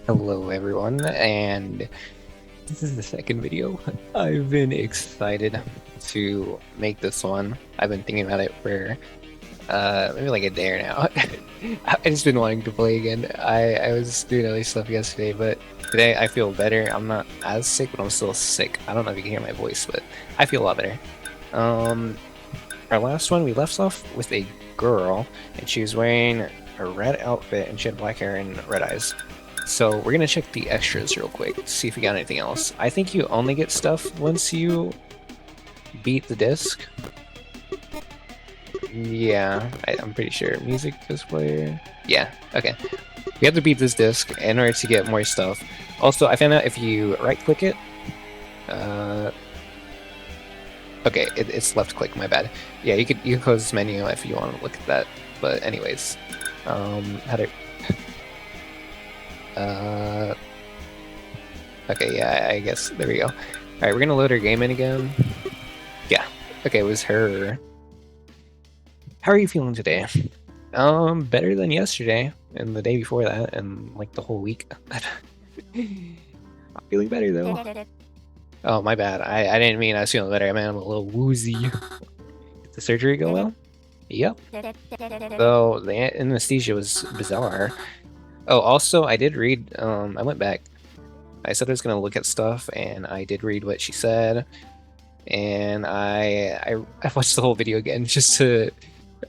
Hello everyone, and this is the second video. I've been excited to make this one. I've been thinking about it for maybe like a day now. I just been wanting to play again. I was doing other stuff yesterday, but today I feel better. I'm not as sick, but I'm still sick. I don't know if you can hear my voice, but I feel a lot better. Our last one we left off with a girl, and she was wearing a red outfit, and she had black hair and red eyes. So we're gonna check the extras real quick to see if we got anything else. I think you only get stuff once you beat the disc. Yeah, I'm pretty sure. Music display. Yeah, okay. We have to beat this disc in order to get more stuff. Also, I found out if you right-click it, okay, it's left-click. My bad. Yeah, you can close this menu if you want to look at that. But anyways, how to. Okay, yeah, I guess there we go. All right, we're gonna load our game in again. Yeah. Okay, it was her. How are you feeling today? Better than yesterday and the day before that and like the whole week. I'm feeling better though. Oh, my bad. I didn't mean I was feeling better. I meant I'm a little woozy. Did the surgery go well? Yep. So the anesthesia was bizarre. Oh, also, I did read, I went back. I said I was going to look at stuff, and I did read what she said. And I watched the whole video again just to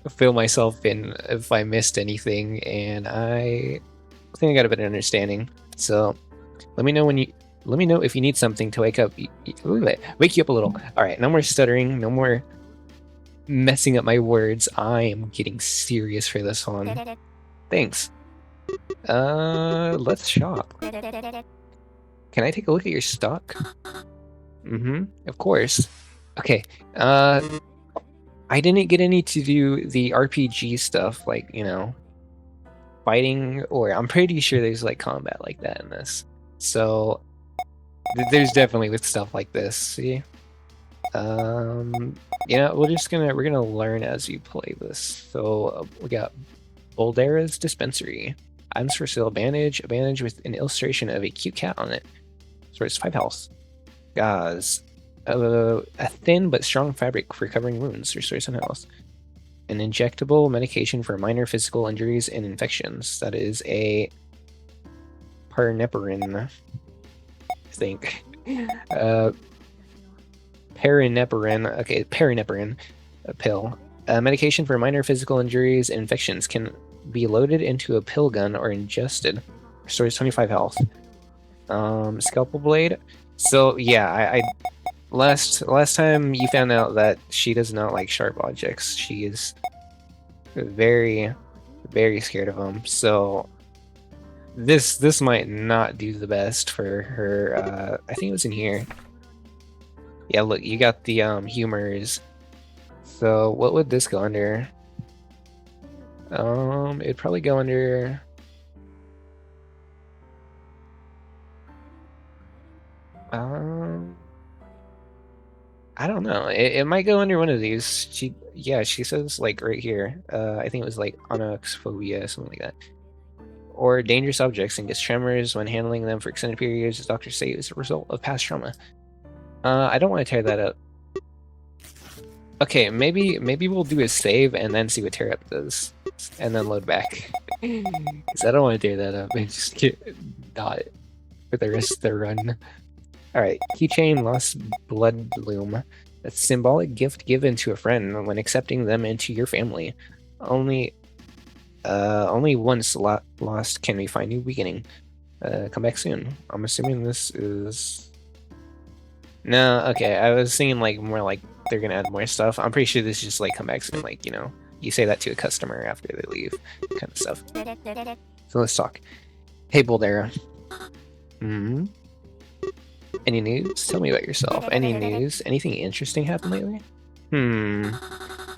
fill myself in if I missed anything, and I think I got a better understanding. So let me know if you need something to wake you up a little. All right, no more stuttering, no more messing up my words. I am getting serious for this one. Thanks. Let's shop. Can I take a look at your stock? Of course. Okay, I didn't get any to do the RPG stuff, like, you know, fighting, or I'm pretty sure there's like combat like that in this. So there's definitely with stuff like this, see? Yeah, we're gonna learn as you play this. So we got Boldera's Dispensary. Items for sale: bandage, a bandage with an illustration of a cute cat on it. So it's 5 health. Gauze, a thin but strong fabric for covering wounds, restores some health. An injectable medication for minor physical injuries and infections. That is a Parneparin, I think. Perineparin. Okay, Perineparin, a pill. A medication for minor physical injuries and infections can be loaded into a pill gun or ingested. Restores 25 health. Scalpel blade. So yeah, I last time you found out that she does not like sharp objects. She is very, very scared of them. So this might not do the best for her. I think it was in here. Yeah, look, you got the humors. So what would this go under? It'd probably go under. I don't know. It might go under one of these. She says like right here. I think it was like onyxphobia, something like that. Or dangerous objects and gets tremors when handling them for extended periods, as doctors say, is a result of past trauma. I don't want to tear that up. Okay, maybe we'll do a save and then see what tear up does, and then load back. Because I don't want to tear that up and just get dot for the rest of the run. Alright, keychain Lost Blood Bloom. A symbolic gift given to a friend when accepting them into your family. Only once lost can we find new beginning. Come back soon. I'm assuming this is... No, okay, I was thinking like more like they're gonna add more stuff. I'm pretty sure this is just like come back soon, like, you know, you say that to a customer after they leave, kind of stuff. So let's talk. Hey, Boldera. Any news? Tell me about yourself. Any news? Anything interesting happened lately?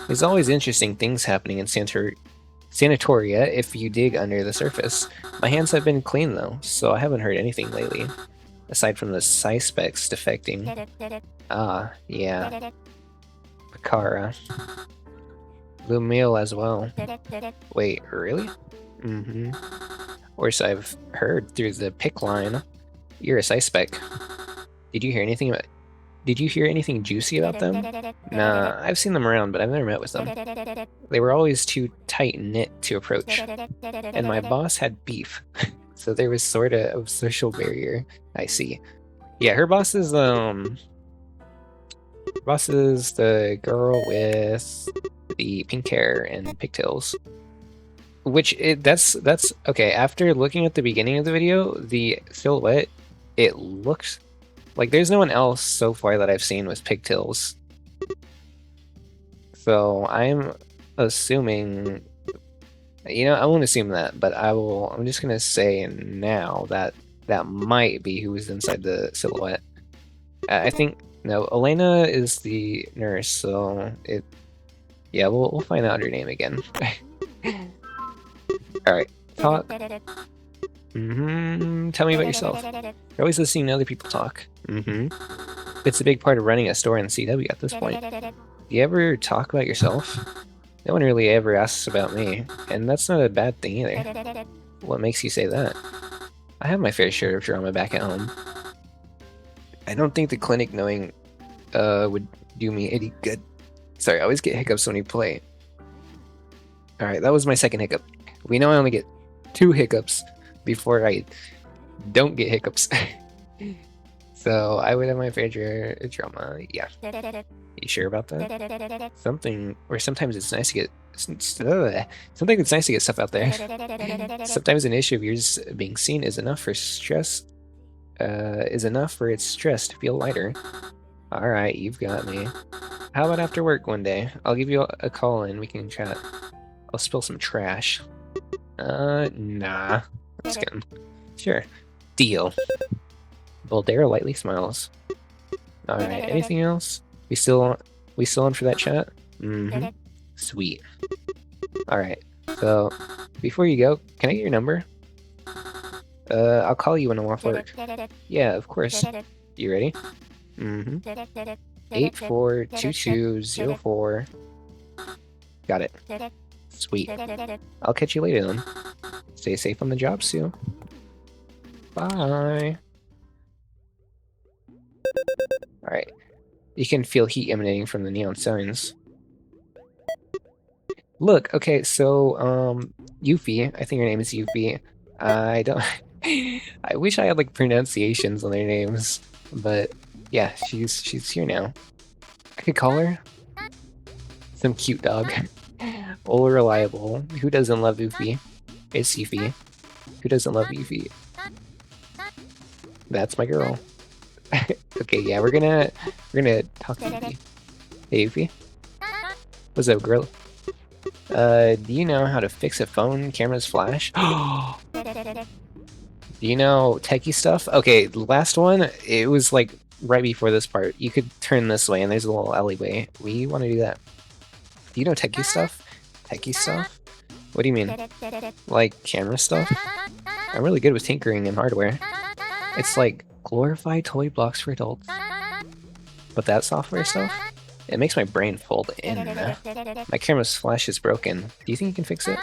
There's always interesting things happening in Sanatoria if you dig under the surface. My hands have been clean though, so I haven't heard anything lately. Aside from the PsySpecs defecting. Ah, yeah. Pakara. Lumil as well. Wait, really? Or so I've heard through the pick line. You're a PsySpec. Did you hear anything juicy about them? Nah, I've seen them around, but I've never met with them. They were always too tight-knit to approach. And my boss had beef. So there was sort of a social barrier. I see. Yeah, her boss is the girl with the pink hair and pigtails. That's okay. After looking at the beginning of the video, the silhouette, it looks like there's no one else so far that I've seen with pigtails. So I'm assuming, you know, I won't assume that, but I'm just gonna say now that that might be who was inside the silhouette. I think, no, Elena is the nurse, so yeah, we'll find out her name again. Alright, talk. Tell me about yourself. You're always listening to other people talk. It's a big part of running a store in CW at this point. Do you ever talk about yourself? No one really ever asks about me, and that's not a bad thing either. What makes you say that? I have my fair share of drama back at home. I don't think the clinic knowing would do me any good. Sorry, I always get hiccups when you play. Alright, that was my second hiccup. We know I only get 2 hiccups before I don't get hiccups. So I would have my fair share of drama, yeah. You sure about that? Sometimes it's nice to get stuff out there. Sometimes an issue of yours being seen is enough for its stress to feel lighter. Alright, you've got me. How about after work one day? I'll give you a call and we can chat. I'll spill some trash. Nah. Just kidding. Sure. Deal. Boldero lightly smiles. Alright, anything else? We still on for that chat? Sweet. Alright, so before you go, can I get your number? I'll call you when I'm off work. Yeah, of course. You ready? 842204. Got it. Sweet. I'll catch you later then. Stay safe on the job, Sue. Bye. Alright. You can feel heat emanating from the neon signs. Look, okay, so, Yuffie, I think her name is Yuffie. I wish I had, like, pronunciations on their names, but, yeah, she's here now. I could call her. Some cute dog. Old reliable. Who doesn't love Yuffie? It's Yuffie. Who doesn't love Yuffie? That's my girl. Okay, yeah, we're gonna talk to Yuffie. Hey, Yuffie. What's up, girl? Do you know how to fix a phone camera's flash? Do you know techie stuff? Okay, the last one, it was like right before this part. You could turn this way and there's a little alleyway. We want to do that. Do you know techie stuff? Techie stuff? What do you mean? Like camera stuff? I'm really good with tinkering and hardware. It's like glorified toy blocks for adults. But that software stuff? It makes my brain fold in. My camera's flash is broken. Do you think you can fix it?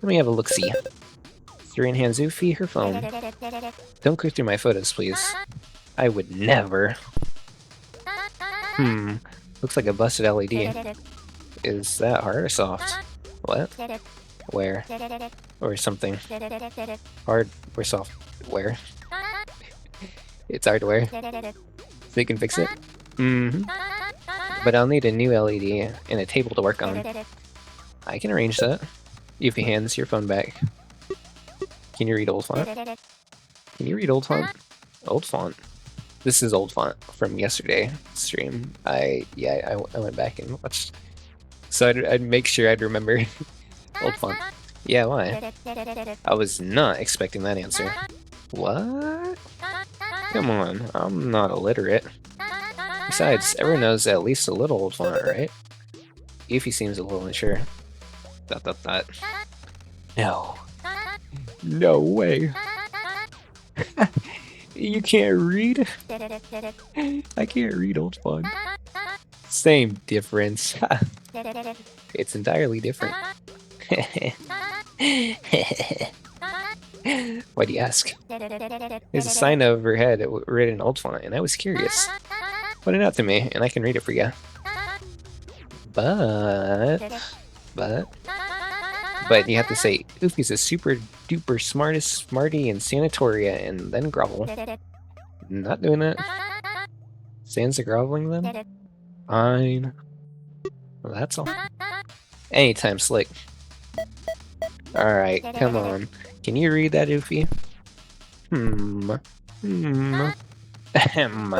Let me have a look-see. Tsurine hands Yuffie her phone. Don't click through my photos, please. I would never. Looks like a busted LED. Is that hard or soft? What? Where? Or something. Hard or soft? Where? It's hardware. So you can fix it? But I'll need a new LED and a table to work on. I can arrange that. Yuffie hands your phone back. Can you read old font? Can you read old font? Old font. This is old font from yesterday stream. I went back and watched. So I'd make sure I'd remember old font. Yeah, why? I was not expecting that answer. What? Come on, I'm not illiterate. Besides, everyone knows at least a little old font, right? Yuffie seems a little unsure. ... No. No way. You can't read? I can't read old font. Same difference. It's entirely different. Why do you ask? There's a sign overhead written in old font, and I was curious. Put it out to me, and I can read it for you. But you have to say, Oofy's a super duper smartest smarty in Sanatoria, and then grovel. Not doing it. Sans the groveling then? Fine. Well, that's all. Anytime, Slick. Alright, come on. Can you read that, Oofy? Ahem.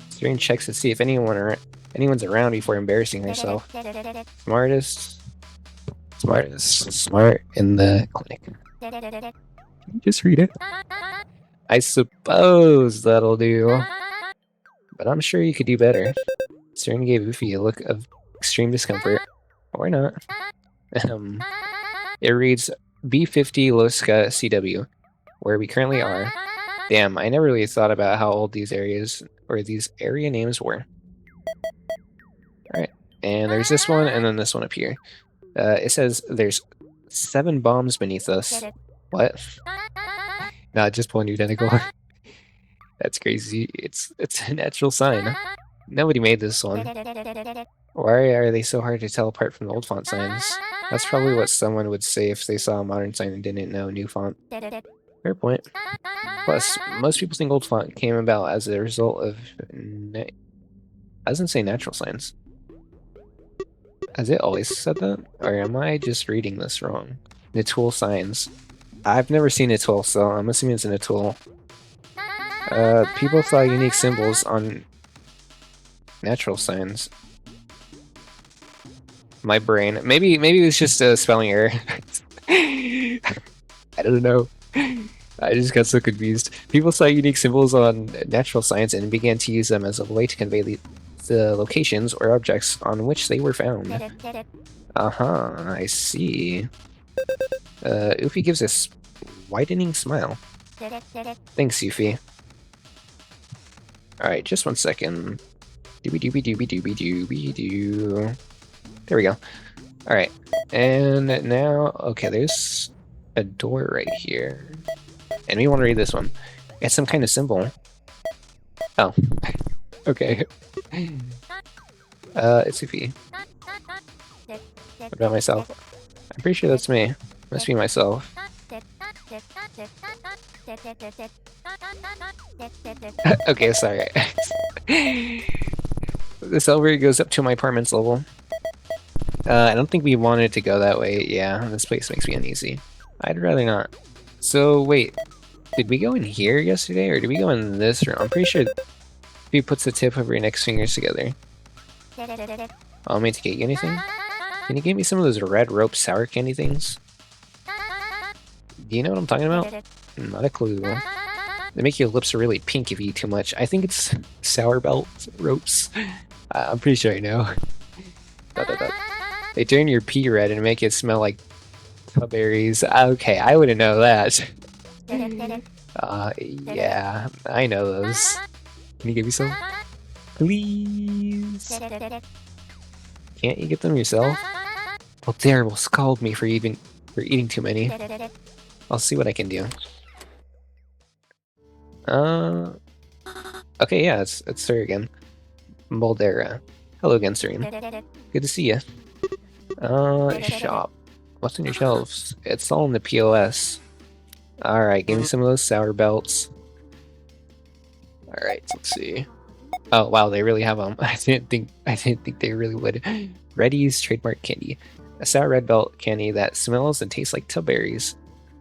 Tsurine checks to see if anyone's around before embarrassing herself. Smart in the clinic. Can you just read it? I suppose that'll do. But I'm sure you could do better. Tsurine gave Oofy a look of extreme discomfort. Or not. It reads B50 Losca CW, where we currently are. Damn, I never really thought about how old these areas, or these area names were. Alright, and there's this one, and then this one up here. It says there's 7 bombs beneath us. What? Nah, just one identical. That's crazy. It's a natural sign. Nobody made this one. Why are they so hard to tell apart from the old font signs? That's probably what someone would say if they saw a modern sign and didn't know new font. Fair point. Plus, most people think old font came about as a result of... I doesn't say natural signs. Has it always said that? Or am I just reading this wrong? Natul signs. I've never seen Natul, so I'm assuming it's a Natul. People saw unique symbols on natural signs. My brain. Maybe it was just a spelling error. I don't know. I just got so confused. People saw unique symbols on natural signs and began to use them as a way to convey the locations or objects on which they were found. I see. Oofy gives us widening smile. Thanks, Oofy. Alright, just one second. Doobie-doobie-doobie-doobie-doobie-doo. There we go. Alright, and now, okay, there's a door right here. And we want to read this one. It's some kind of symbol. Oh. Okay. It's Oofy. What about myself? I'm pretty sure that's me. Must be myself. Okay, sorry. This elevator goes up to my apartment's level. I don't think we wanted to go that way. Yeah, this place makes me uneasy. I'd rather not. So, wait. Did we go in here yesterday, or did we go in this room? I'm pretty sure he puts the tip of your next fingers together. Oh, I'm meant to get you anything? Can you give me some of those red rope sour candy things? Do you know what I'm talking about? Not a clue. They make your lips really pink if you eat too much. I think it's sour belt ropes. I'm pretty sure I know. They turn your pee red and make it smell like berries. Okay, I wouldn't know that. Yeah, I know those. Can you give me some? Please? Can't you get them yourself? Well, Dare will scold me for eating too many. I'll see what I can do. Okay, yeah, it's her again. Moldera. Hello again, Tsurine. Good to see you. Shop. What's on your shelves? It's all in the POS. Alright, give me some of those sour belts. Alright, let's see. Oh wow, they really have them. I didn't think they really would. Reddy's trademark candy. A sour red belt candy that smells and tastes like tubberries.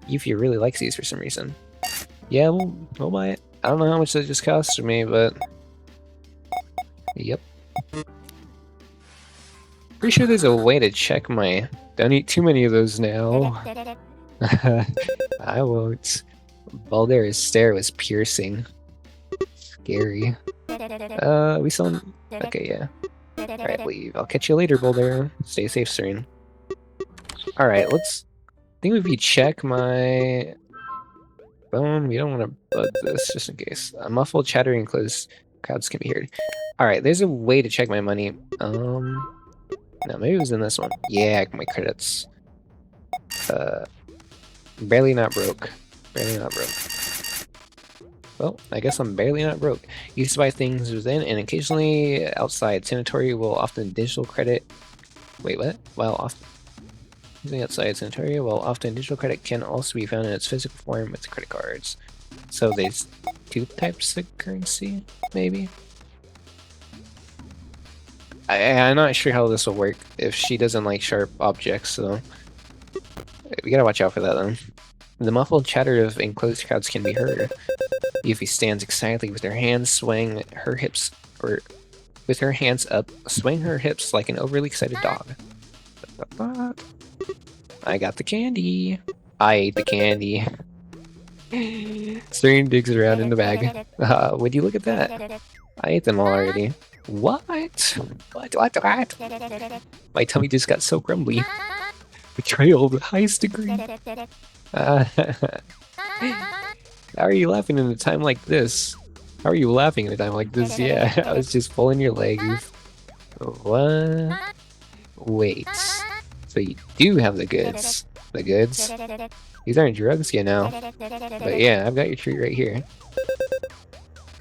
Yuffie really likes these for some reason. Yeah, we'll buy it. I don't know how much that just cost me, but... Yep. Pretty sure there's a way to check my... Don't eat too many of those now. I won't. Baldera's stare was piercing. Scary. We still... Okay, yeah. Alright, leave. I'll catch you later, Baldera. Stay safe, Tsurine. Alright, let's... I think if we check my... Bone, we don't want to bug this, just in case. A muffled chattering close crowds can be heard. Alright, there's a way to check my money. No, maybe it was in this one. Yeah, my credits. Barely not broke. Barely not broke. Well, I guess I'm barely not broke. Used to buy things within and occasionally outside. Sanatory will often digital credit. Wait, what? While often using outside Sanatoria, while often digital credit can also be found in its physical form with credit cards. So there's two types of currency, maybe? I'm not sure how this will work if she doesn't like sharp objects, so we gotta watch out for that then. The muffled chatter of enclosed crowds can be heard. Yuffie stands excitedly with her hands swaying her hips, or with her hands up, swaying her hips like an overly excited dog. I got the candy. I ate the candy. Tsurine digs around in the bag. Would you look at that? I ate them all already. What? What? My tummy just got so grumbly. Betrayal of the highest degree. How are you laughing in a time like this? How are you laughing in a time like this? Yeah, I was just pulling your legs. What? Wait. So you do have the goods. The goods? These aren't drugs, you know. But yeah, I've got your treat right here.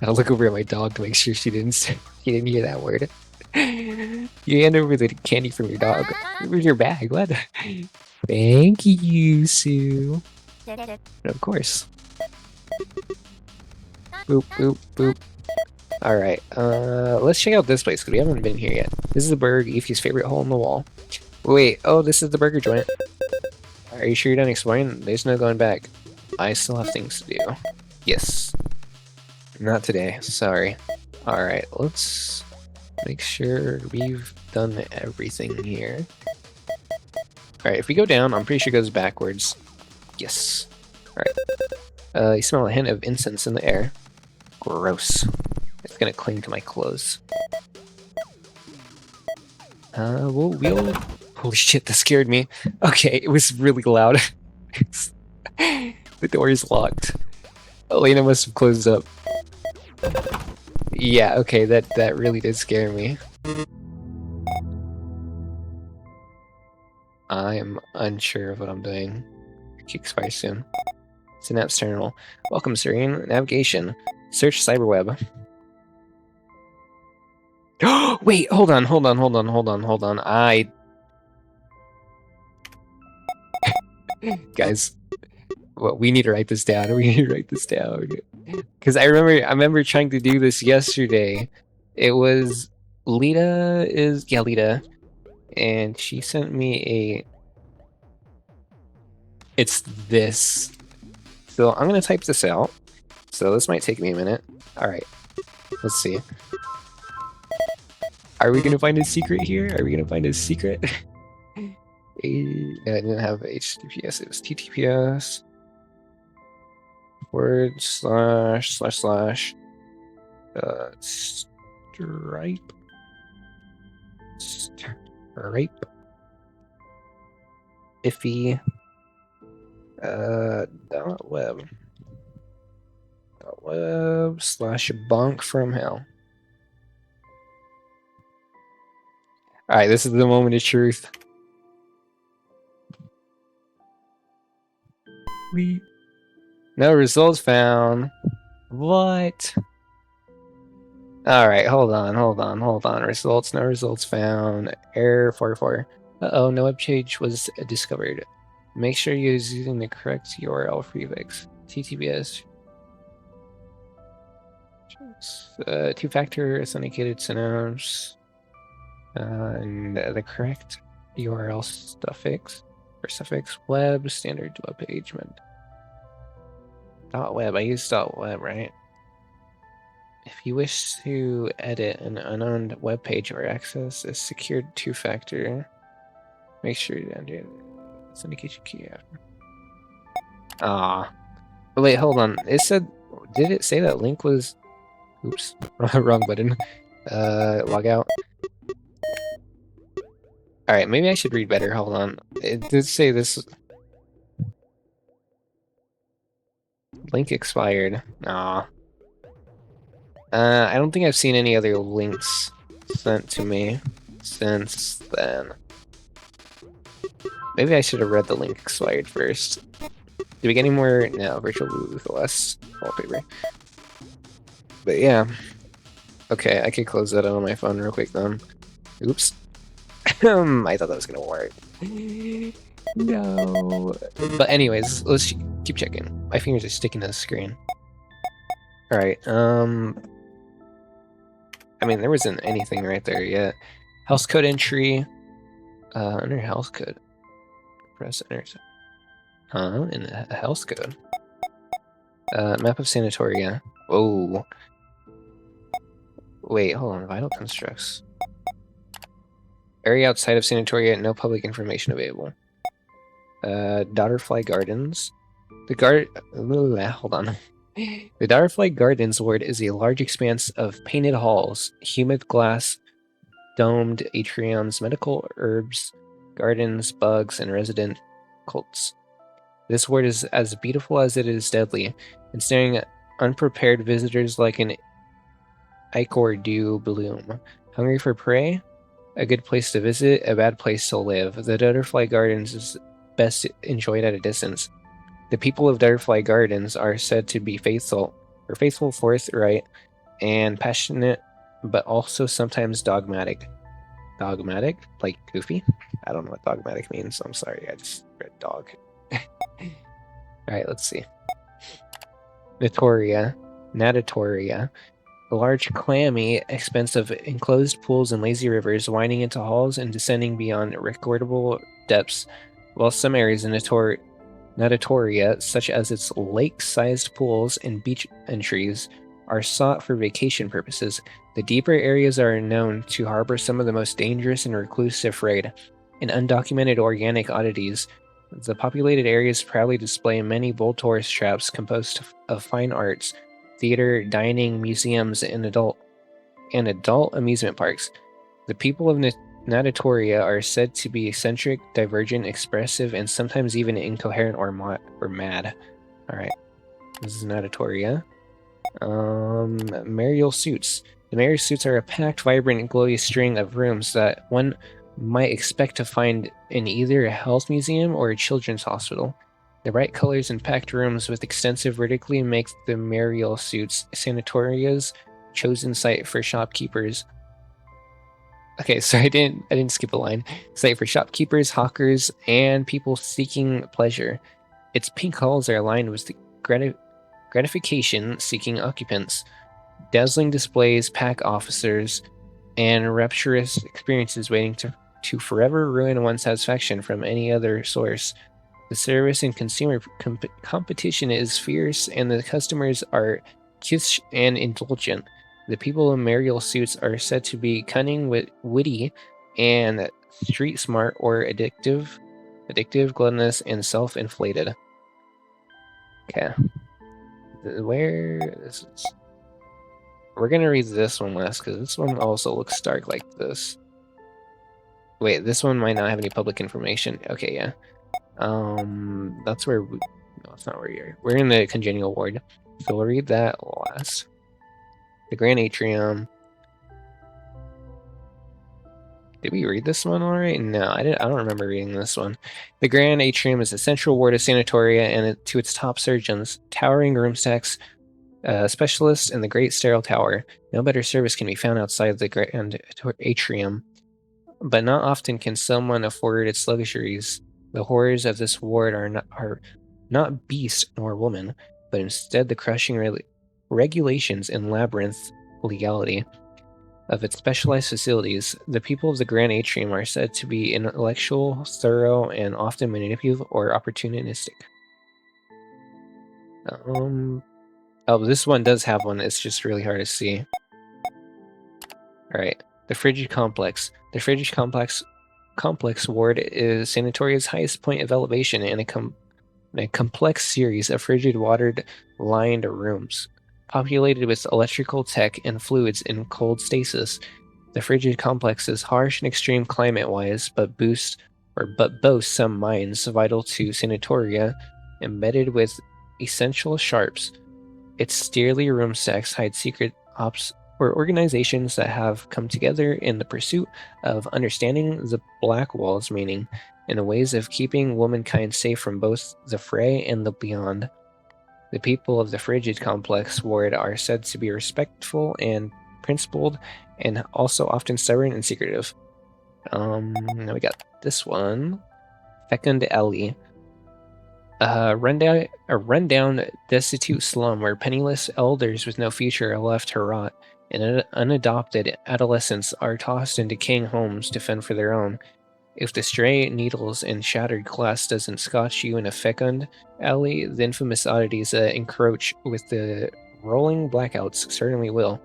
I'll look over at my dog to make sure she didn't hear that word. You hand over the candy from your dog. Where's your bag? What? Thank you, Sue. Of course. Boop, boop, boop. Alright, let's check out this place, because we haven't been here yet. This is the Burger Yuffie's favorite hole in the wall. Wait, oh, this is the burger joint. Are you sure you're done exploring? There's no going back. I still have things to do. Yes. Not today, sorry. Alright, let's make sure we've done everything here. Alright, if we go down, I'm pretty sure it goes backwards. Yes. Alright. You smell a hint of incense in the air. Gross. It's gonna cling to my clothes. We'll... Holy shit, that scared me. Okay, it was really loud. The door is locked. Elena must have closed up. Yeah, okay, that really did scare me. I'm unsure of what I'm doing. It expires soon. Synapse terminal. Welcome, Tsurine. Navigation. Search cyberweb. Wait, hold on. Guys, well, we need to write this down. Because I remember trying to do this yesterday. It was Lita, and she sent me it's this. So I'm gonna type this out. So this might take me a minute. Alright. Let's see. Are we gonna find a secret here? I didn't have HTTPS, it was TTPS. / // Stripe. Iffy. .web / bonk from hell. Alright, this is the moment of truth. No results found. What? Alright, hold on. Results, no results found. Error 44. Uh-oh, no web page was discovered. Make sure you're using the correct URL prefix. TTPS. Two-factor authenticated synapse. And the correct URL suffix web standard web page. .web. I used .web, right? If you wish to edit an unowned web page or access a secured two-factor, make sure to enter authentication key after. Wait, hold on. It said, did it say that link was? Oops, wrong button. Log out. All right, maybe I should read better. Hold on. It did say this. Link expired. I don't think I've seen any other links sent to me since then. Maybe I should have read the link expired first. Do we get any more? No, virtual booth, less wallpaper. But yeah. Okay, I could close that out on my phone real quick then. Oops. I thought that was gonna work. No. But anyways, let's keep checking. My fingers are sticking to the screen. Alright, I mean, there wasn't anything right there yet. House code entry. Under house code. Press enter. In the house code. Map of Sanatoria. Whoa. Wait, hold on. Vital constructs. Area outside of Sanatoria, no public information available. Daughterfly Gardens. Hold on. The Daughterfly Gardens ward is a large expanse of painted halls, humid glass, domed atriums, medical herbs, gardens, bugs, and resident cults. This ward is as beautiful as it is deadly, ensnaring unprepared visitors like an ichor dew bloom. Hungry for prey? A good place to visit, a bad place to live. The Daughterfly Gardens is best enjoyed at a distance. The people of Daughterfly Gardens are said to be faithful, forthright, and passionate, but also sometimes dogmatic. Dogmatic? Like goofy? I don't know what dogmatic means, so I'm sorry. I just read dog. Alright, let's see. Natatoria. A large, clammy expanse of enclosed pools and lazy rivers winding into halls and descending beyond recordable depths, while some areas in Natatoria, such as its lake-sized pools and beach entries, are sought for vacation purposes. The deeper areas are known to harbor some of the most dangerous and reclusive raid and undocumented organic oddities. The populated areas proudly display many bold tourist traps composed of fine arts, theater, dining, museums, and adult amusement parks. The people of Natatoria are said to be eccentric, divergent, expressive, and sometimes even incoherent or mad. Alright, this is Natatoria. Marial suits. The Marial suits are a packed, vibrant, and glowy string of rooms that one might expect to find in either a health museum or a children's hospital. The bright colors and packed rooms with extensive vertically make the Marial suits Sanatoria's chosen site for shopkeepers. Okay, so I didn't skip a line. Site for shopkeepers, hawkers, and people seeking pleasure. Its pink halls are lined with gratification-seeking occupants, dazzling displays, pack officers, and rapturous experiences waiting to forever ruin one's satisfaction from any other source. The service and consumer competition is fierce, and the customers are kitsch and indulgent. The people in Marial suits are said to be cunning, witty, and street smart, or addictive, gluttonous, and self-inflated. Okay. We're gonna read this one last, because this one also looks dark like this. Wait, this one might not have any public information. Okay, yeah. That's where no, it's not where you're. We're in the congenial ward, so we'll read that last. The Grand Atrium. Did we read this one alright? No, I don't remember reading this one. The Grand Atrium is a central ward of Sanatoria, and to its top surgeons, towering room stacks, specialists, and the Great Sterile Tower. No better service can be found outside the Grand Atrium, but not often can someone afford its luxuries. The horrors of this ward are not beast nor woman, but instead the crushing regulations and labyrinth legality of its specialized facilities. The people of the Grand Atrium are said to be intellectual, thorough, and often manipulative or opportunistic. Oh, this one does have one. It's just really hard to see. Alright, the Frigid Complex. The Frigid Complex ward is Sanatoria's highest point of elevation in a complex series of frigid water-lined rooms, populated with electrical tech and fluids in cold stasis. The Frigid Complex is harsh and extreme climate-wise, but boasts some mines vital to Sanatoria, embedded with essential sharps. Its steely room stacks hide secret ops or organizations that have come together in the pursuit of understanding the Black Wall's meaning. in the ways of keeping womankind safe from both the fray and the beyond. The people of the Frigid Complex ward are said to be respectful and principled, and also often stubborn and secretive. Now we got this one. Fecund Alley. A rundown, destitute slum where penniless elders with no future are left to rot, and unadopted adolescents are tossed into decaying homes to fend for their own. If the stray needles and shattered glass doesn't scotch you in a fecund alley, the infamous oddities that encroach with the rolling blackouts certainly will.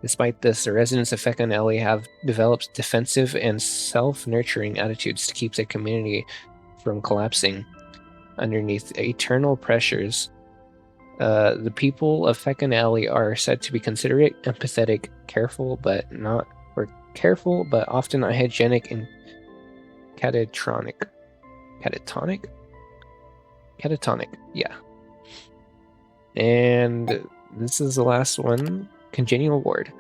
Despite this, the residents of Fecund Alley have developed defensive and self-nurturing attitudes to keep their community from collapsing underneath eternal pressures. The people of Fecund Alley are said to be considerate, empathetic, careful but often hygienic and catatonic, yeah. And this is the last one, congenial ward.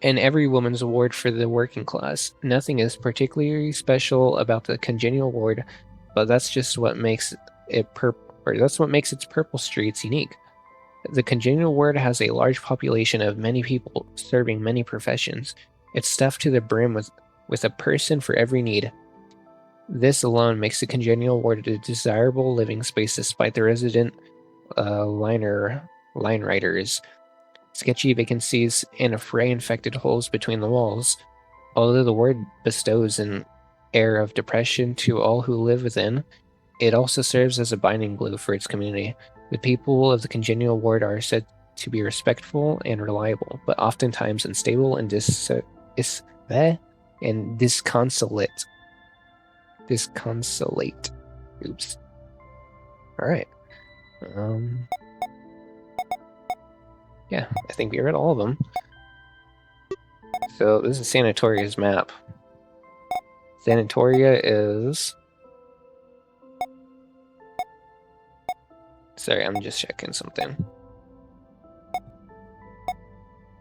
And every woman's ward for the working class. Nothing is particularly special about the congenial ward, but that's just what makes it that's what makes its purple streets unique. The congenial ward has a large population of many people serving many professions. It's stuffed to the brim with a person for every need. This alone makes the congenial ward a desirable living space despite the resident line riders, sketchy vacancies, and fray-infected holes between the walls. Although the ward bestows an air of depression to all who live within, it also serves as a binding glue for its community. The people of the congenial ward are said to be respectful and reliable, but oftentimes unstable and disconsolate. Oops. Alright. Yeah, I think we read all of them. So this is Sanatoria's map. Sanatoria is... Sorry, I'm just checking something.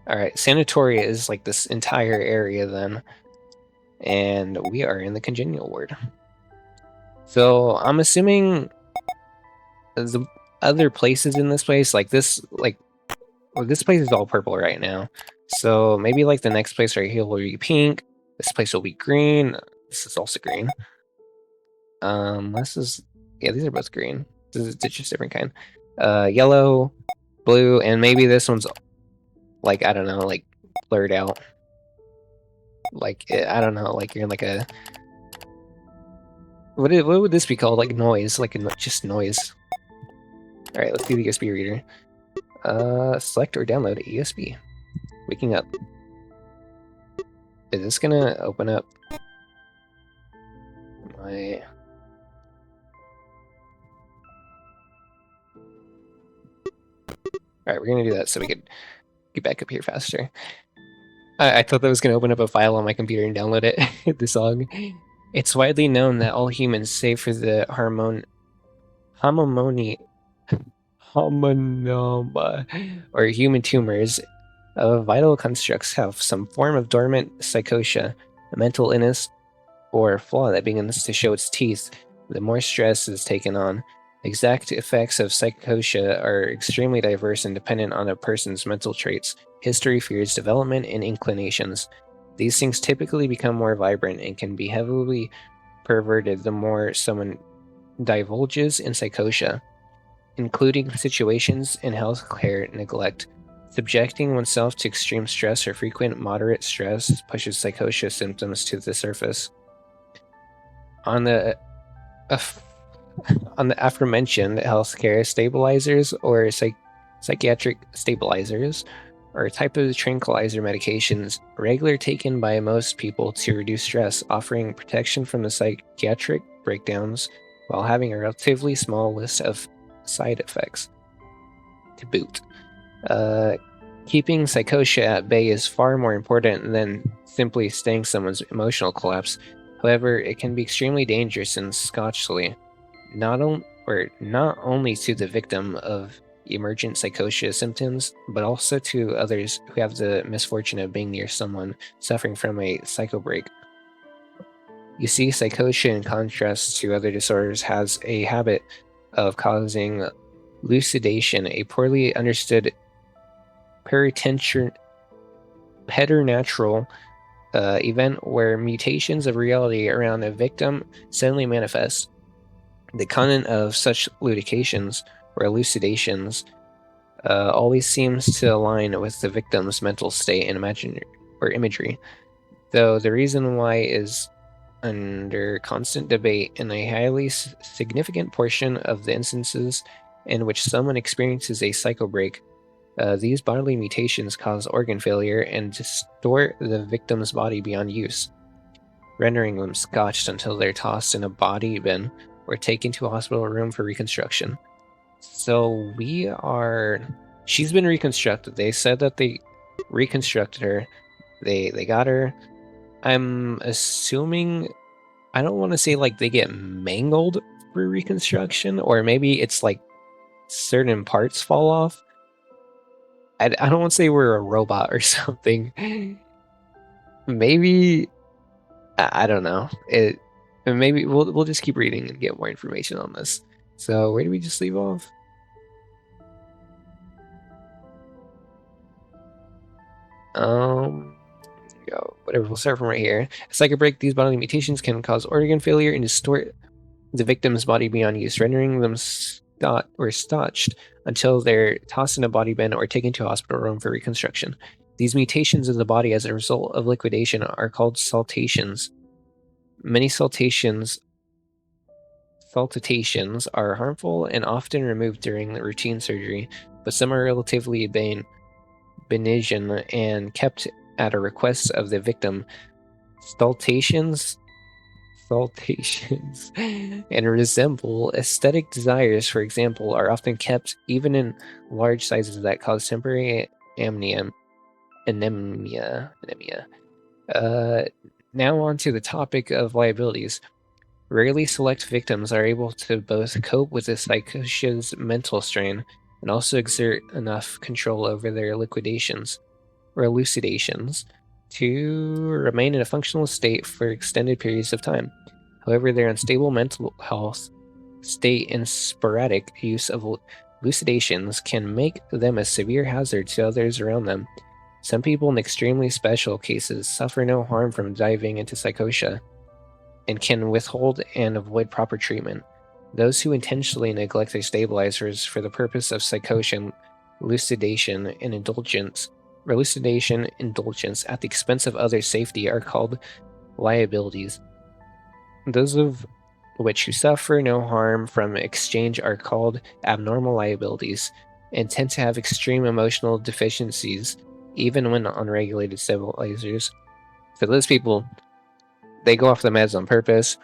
Alright, Sanatoria is like this entire area then. And we are in the congenial ward. So I'm assuming the other places in this place, like this, well, this place is all purple right now. So maybe like the next place right here will be pink. This place will be green. This is also green. This is, yeah, these are both green. This is just different kind. Yellow, blue, and maybe this one's like, I don't know, like blurred out. Like, I don't know, like you're in like a, what would this be called? Like noise, like just noise. All right, let's do the USB reader. Select or download USB. Waking up. Is this gonna open up my... Alright, we're gonna do that so we could get back up here faster. I thought that was gonna open up a file on my computer and download it, the song. It's widely known that all humans, save for the homonoma, or human tumors, vital constructs have some form of dormant psychosia, a mental illness or flaw that begins to show its teeth the more stress is taken on. Exact effects of psychosia are extremely diverse and dependent on a person's mental traits, history, fears, development, and inclinations. These things typically become more vibrant and can be heavily perverted the more someone divulges in psychosia, including situations in healthcare neglect. Subjecting oneself to extreme stress or frequent moderate stress pushes psychosia symptoms to the surface. On the aforementioned healthcare stabilizers or psychiatric stabilizers, or a type of tranquilizer medications regularly taken by most people to reduce stress, offering protection from the psychiatric breakdowns while having a relatively small list of side effects to boot. Keeping psychosia at bay is far more important than simply staying someone's emotional collapse. However, it can be extremely dangerous and costly, not only to the victim of emergent psychosia symptoms, but also to others who have the misfortune of being near someone suffering from a psycho break. You see, psychosis, in contrast to other disorders, has a habit of causing lucidation, a poorly understood preternatural event where mutations of reality around a victim suddenly manifest. The content of such ludications or elucidations always seems to align with the victim's mental state and imagery, though the reason why is under constant debate. In a highly significant portion of the instances in which someone experiences a psychobreak, these bodily mutations cause organ failure and distort the victim's body beyond use, rendering them scotched until they're tossed in a body bin or taken to a hospital room for reconstruction. So she's been reconstructed. They said that they reconstructed her. They got her. I'm assuming, I don't want to say like they get mangled for reconstruction, or maybe it's like certain parts fall off. I don't want to say we're a robot or something. Maybe, I don't know. Maybe we'll just keep reading and get more information on this. So where do we just leave off? Whatever, we'll start from right here. A psychobreak, these bodily mutations can cause organ failure and distort the victim's body beyond use, rendering them stotched until they're tossed in a body bin or taken to a hospital room for reconstruction. These mutations of the body as a result of liquidation are called saltations. Many saltations are harmful and often removed during the routine surgery, but some are relatively benign and kept at a request of the victim. Saltations and resemble aesthetic desires, for example, are often kept even in large sizes that cause temporary anemia. Now on to the topic of liabilities. Rarely select victims are able to both cope with the psychosis mental strain and also exert enough control over their liquidations or elucidations to remain in a functional state for extended periods of time. However, their unstable mental health state and sporadic use of elucidations can make them a severe hazard to others around them. Some people in extremely special cases suffer no harm from diving into psychosis and can withhold and avoid proper treatment. Those who intentionally neglect their stabilizers for the purpose of psychosis, elucidation indulgence at the expense of others' safety are called liabilities. Those of which who suffer no harm from exchange are called abnormal liabilities and tend to have extreme emotional deficiencies even when unregulated stabilizers. For those people, they go off the meds on purpose,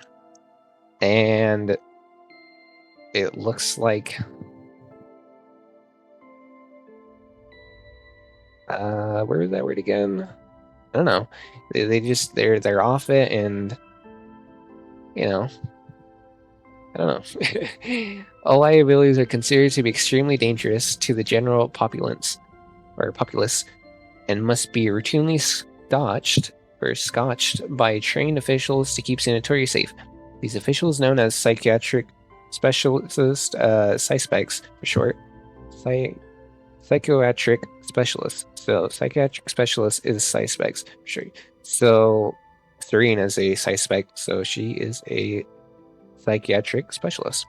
and it looks like where is that word again? I don't know. They're off it, and you know, I don't know. All liabilities are considered to be extremely dangerous to the general populace, and must be routinely scotched by trained officials to keep sanitary safe. These officials, known as psychiatric specialists, PsySpecs for short, psychiatric specialists. So psychiatric specialist is PsySpecs for sure. So Tsurine is a PsySpec, so she is a psychiatric specialist,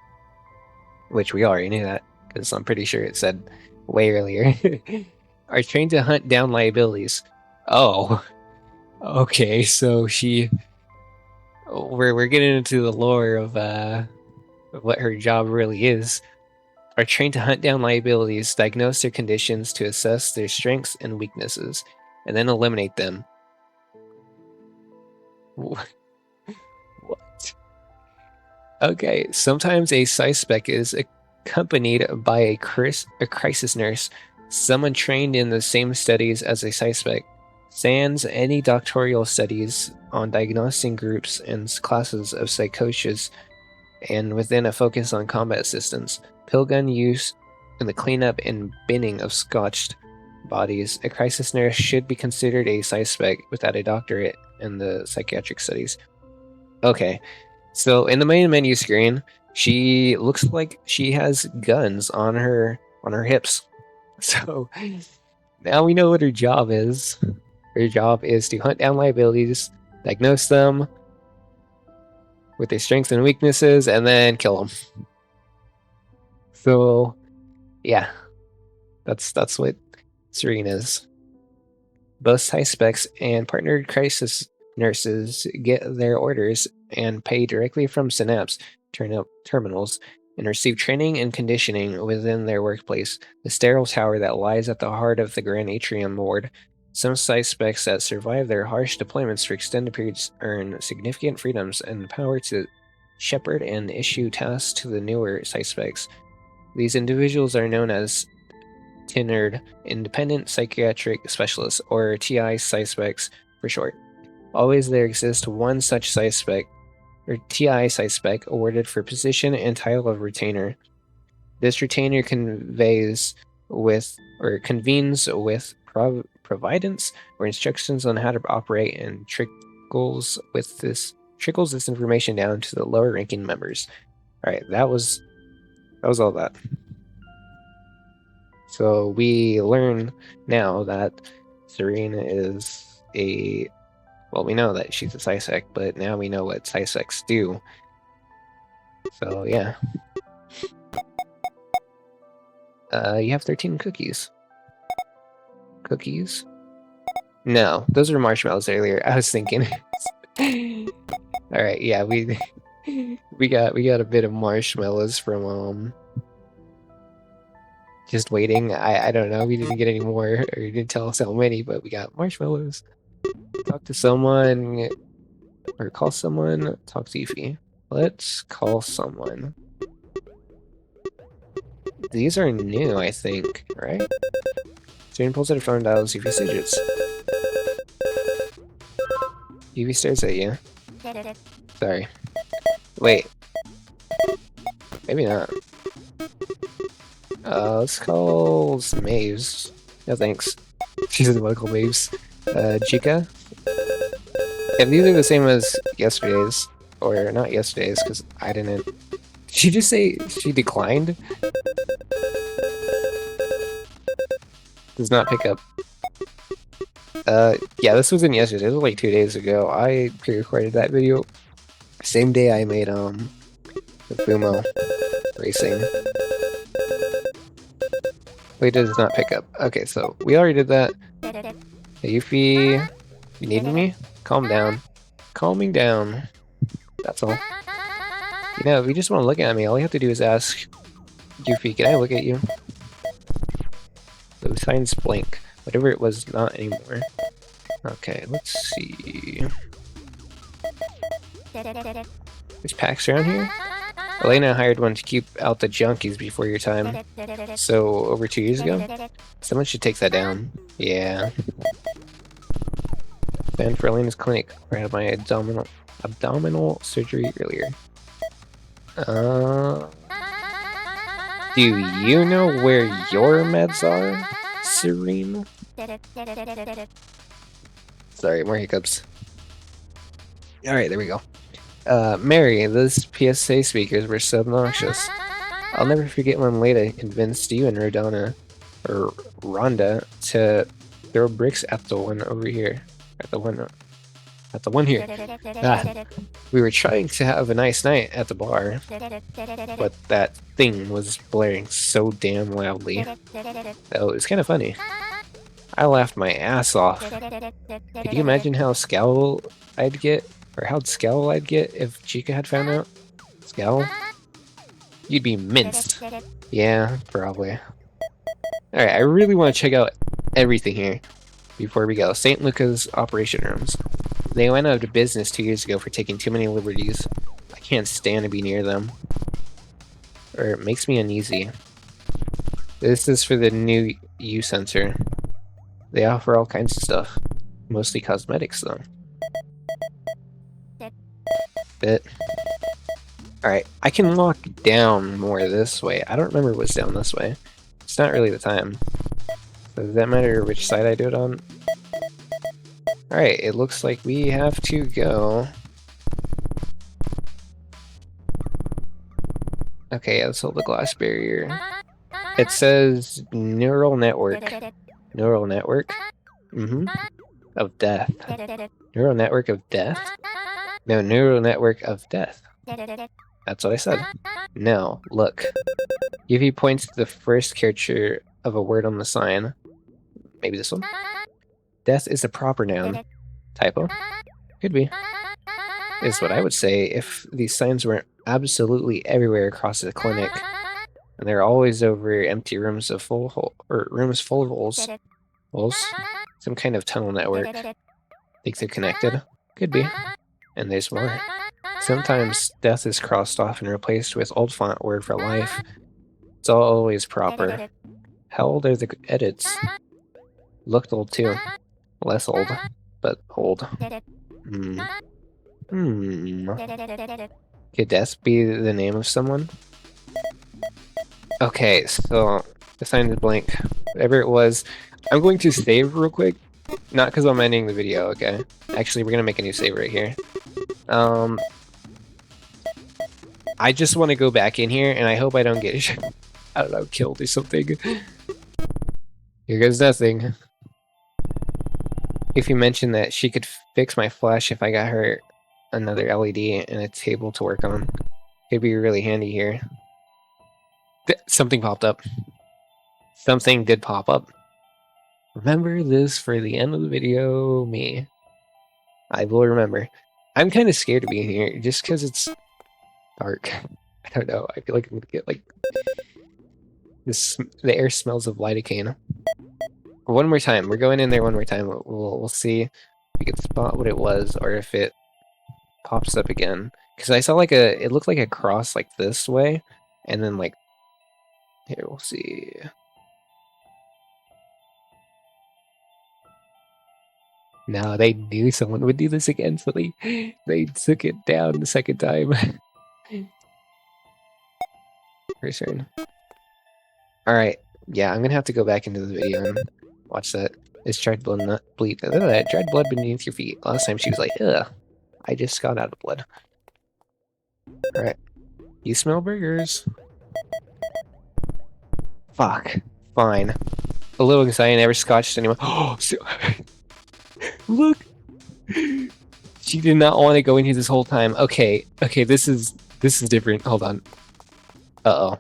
which we already knew that because I'm pretty sure it said way earlier. Are trained to hunt down liabilities. Oh, okay. So we're getting into the lore of what her job really is. Are trained to hunt down liabilities, diagnose their conditions to assess their strengths and weaknesses, and then eliminate them. What? Okay, sometimes a PsySpec is accompanied by a crisis nurse, someone trained in the same studies as a PsySpec. Sans any doctoral studies on diagnosing groups and classes of psychosis, and within a focus on combat assistance, pill gun use, and the cleanup and binning of scotched bodies, a crisis nurse should be considered a PsySpec without a doctorate in the psychiatric studies. Okay, so in the main menu screen, she looks like she has guns on her hips. So now we know what her job is. Her job is to hunt down liabilities, diagnose them with their strengths and weaknesses, and then kill them. So yeah, that's what Tsurine is. Both PsySpecs and partnered crisis nurses get their orders and pay directly from Synapse terminals and receive training and conditioning within their workplace, the sterile tower that lies at the heart of the Grand Atrium ward. Some PsySpecs that survive their harsh deployments for extended periods earn significant freedoms and the power to shepherd and issue tasks to the newer PsySpecs. These individuals are known as tenured Independent Psychiatric Specialists, or TI PsySpecs for short. Always there exists one such PsySpec, or TI PsySpec, awarded for position and title of retainer. This retainer convenes with providence or instructions on how to operate and trickles this information down to the lower ranking members. Alright, that was all that. So we learn now that Tsurine is we know that she's a PsySpec, but now we know what PsySpecs do. So yeah. You have 13 cookies. Cookies? No, those were marshmallows earlier. I was thinking. Alright, yeah, we got a bit of marshmallows from just waiting. I don't know, we didn't get any more, or you didn't tell us how many, but we got marshmallows. Talk to someone, or call someone, talk to Yuffie. Let's call someone. These are new, I think, right? Tsurine pulls out her phone and dials Yuffie's digits. Yuffie stares at you. Sorry. Wait. Maybe not. Let's call some Maves. No thanks. She doesn't want to call Maves. Chica? Yeah, these are the same as yesterday's. Or not yesterday's, because I didn't... Did she just say she declined? Does not pick up. Yeah, this wasn't yesterday. This was like 2 days ago. I pre-recorded that video. Same day I made, the Fumo racing. Wait, does not pick up. Okay, so we already did that. Hey, Yuffie, you need me? Calm down. Calming down. That's all. You know, if you just want to look at me, all you have to do is ask Yuffie, can I look at you? So signs blank. Whatever it was, not anymore. Okay, let's see. There's packs around here? Elena hired one to keep out the junkies before your time. So, over 2 years ago? Someone should take that down. Yeah. Planned for Elena's clinic. I had my abdominal surgery earlier. Do you know where your meds are, Tsurine? Sorry, more hiccups. Alright, there we go. Mary, those PSA speakers were so obnoxious. I'll never forget when Leda convinced you and Rhonda to throw bricks at the one over here. At the one here. We were trying to have a nice night at the bar, but that thing was blaring so damn loudly. Oh, it was kind of funny. I laughed my ass off. Could you imagine how scowl I'd get if Chica had found out? Scowl? You'd be minced. Yeah, probably. Alright, I really want to check out everything here before we go. St. Luca's operation rooms. They went out of business 2 years ago for taking too many liberties. I can't stand to be near them. Or it makes me uneasy. This is for the new U sensor. They offer all kinds of stuff. Mostly cosmetics, though. Bit. Alright, I can walk down more this way. I don't remember what's down this way. It's not really the time. So does that matter which side I do it on? Alright, it looks like we have to go Okay, yeah, let's hold the glass barrier. It says neural network. Neural network? Of death. Neural network of death? No, neural network of death. That's what I said. Now, look. If he points to the first character of a word on the sign, maybe this one? Death is a proper noun. Typo? Could be. Is what I would say if these signs weren't absolutely everywhere across the clinic. And they're always over empty rooms of rooms full of holes. Holes? Some kind of tunnel network. Think they're connected? Could be. And there's more. Sometimes death is crossed off and replaced with old font word for life. It's always proper. How old are the edits? Looked old too. Less old, but old. Could death be the name of someone? Okay, so the sign is blank. Whatever it was, I'm going to save real quick. Not because I'm ending the video, okay? Actually, we're gonna make a new save right here. I just want to go back in here, and I hope I don't get, I don't know, killed or something. Here goes nothing. If you mentioned that she could fix my flash if I got her another LED and a table to work on, it'd be really handy here. Something popped up. Something did pop up. Remember this for the end of the video, me. I will remember. I'm kind of scared to be in here just because it's dark. I don't know. I feel like I'm gonna get like this. The air smells of lidocaine. One more time. We're going in there one more time. We'll see if we can spot what it was or if it pops up again. Because I saw like it looked like a cross like this way, and then like here we'll see. No, they knew someone would do this again, so they took it down the second time. First turn. Alright, yeah, I'm gonna have to go back into the video and watch that. Is dried blood not bleed? Dried blood beneath your feet. Last time she was like, ugh, I just got out of blood. Alright. You smell burgers. Fuck. Fine. A little because I never scotched anyone. Oh, look! She did not want to go in here this whole time. Okay, this is different. Hold on. Uh-oh.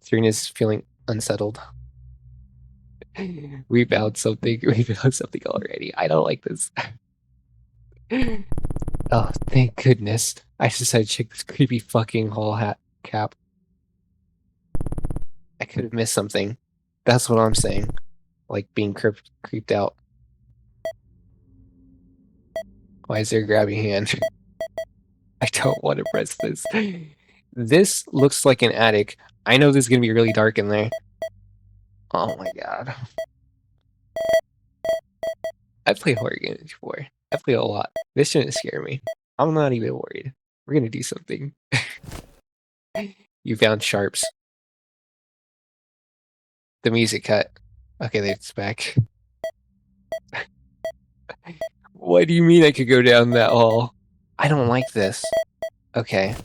Tsurine is feeling unsettled. We found something. We found something already. I don't like this. Oh, thank goodness. I just had to check this creepy fucking hall hat cap. I could have missed something. That's what I'm saying. Like being creeped out. Why is there a grabby hand? I don't want to press this. This looks like an attic. I know this is going to be really dark in there. Oh my god. I've played horror games before. I've played a lot. This shouldn't scare me. I'm not even worried. We're going to do something. You found sharps. The music cut. Okay, it's back. What do you mean I could go down that hall? I don't like this. Okay.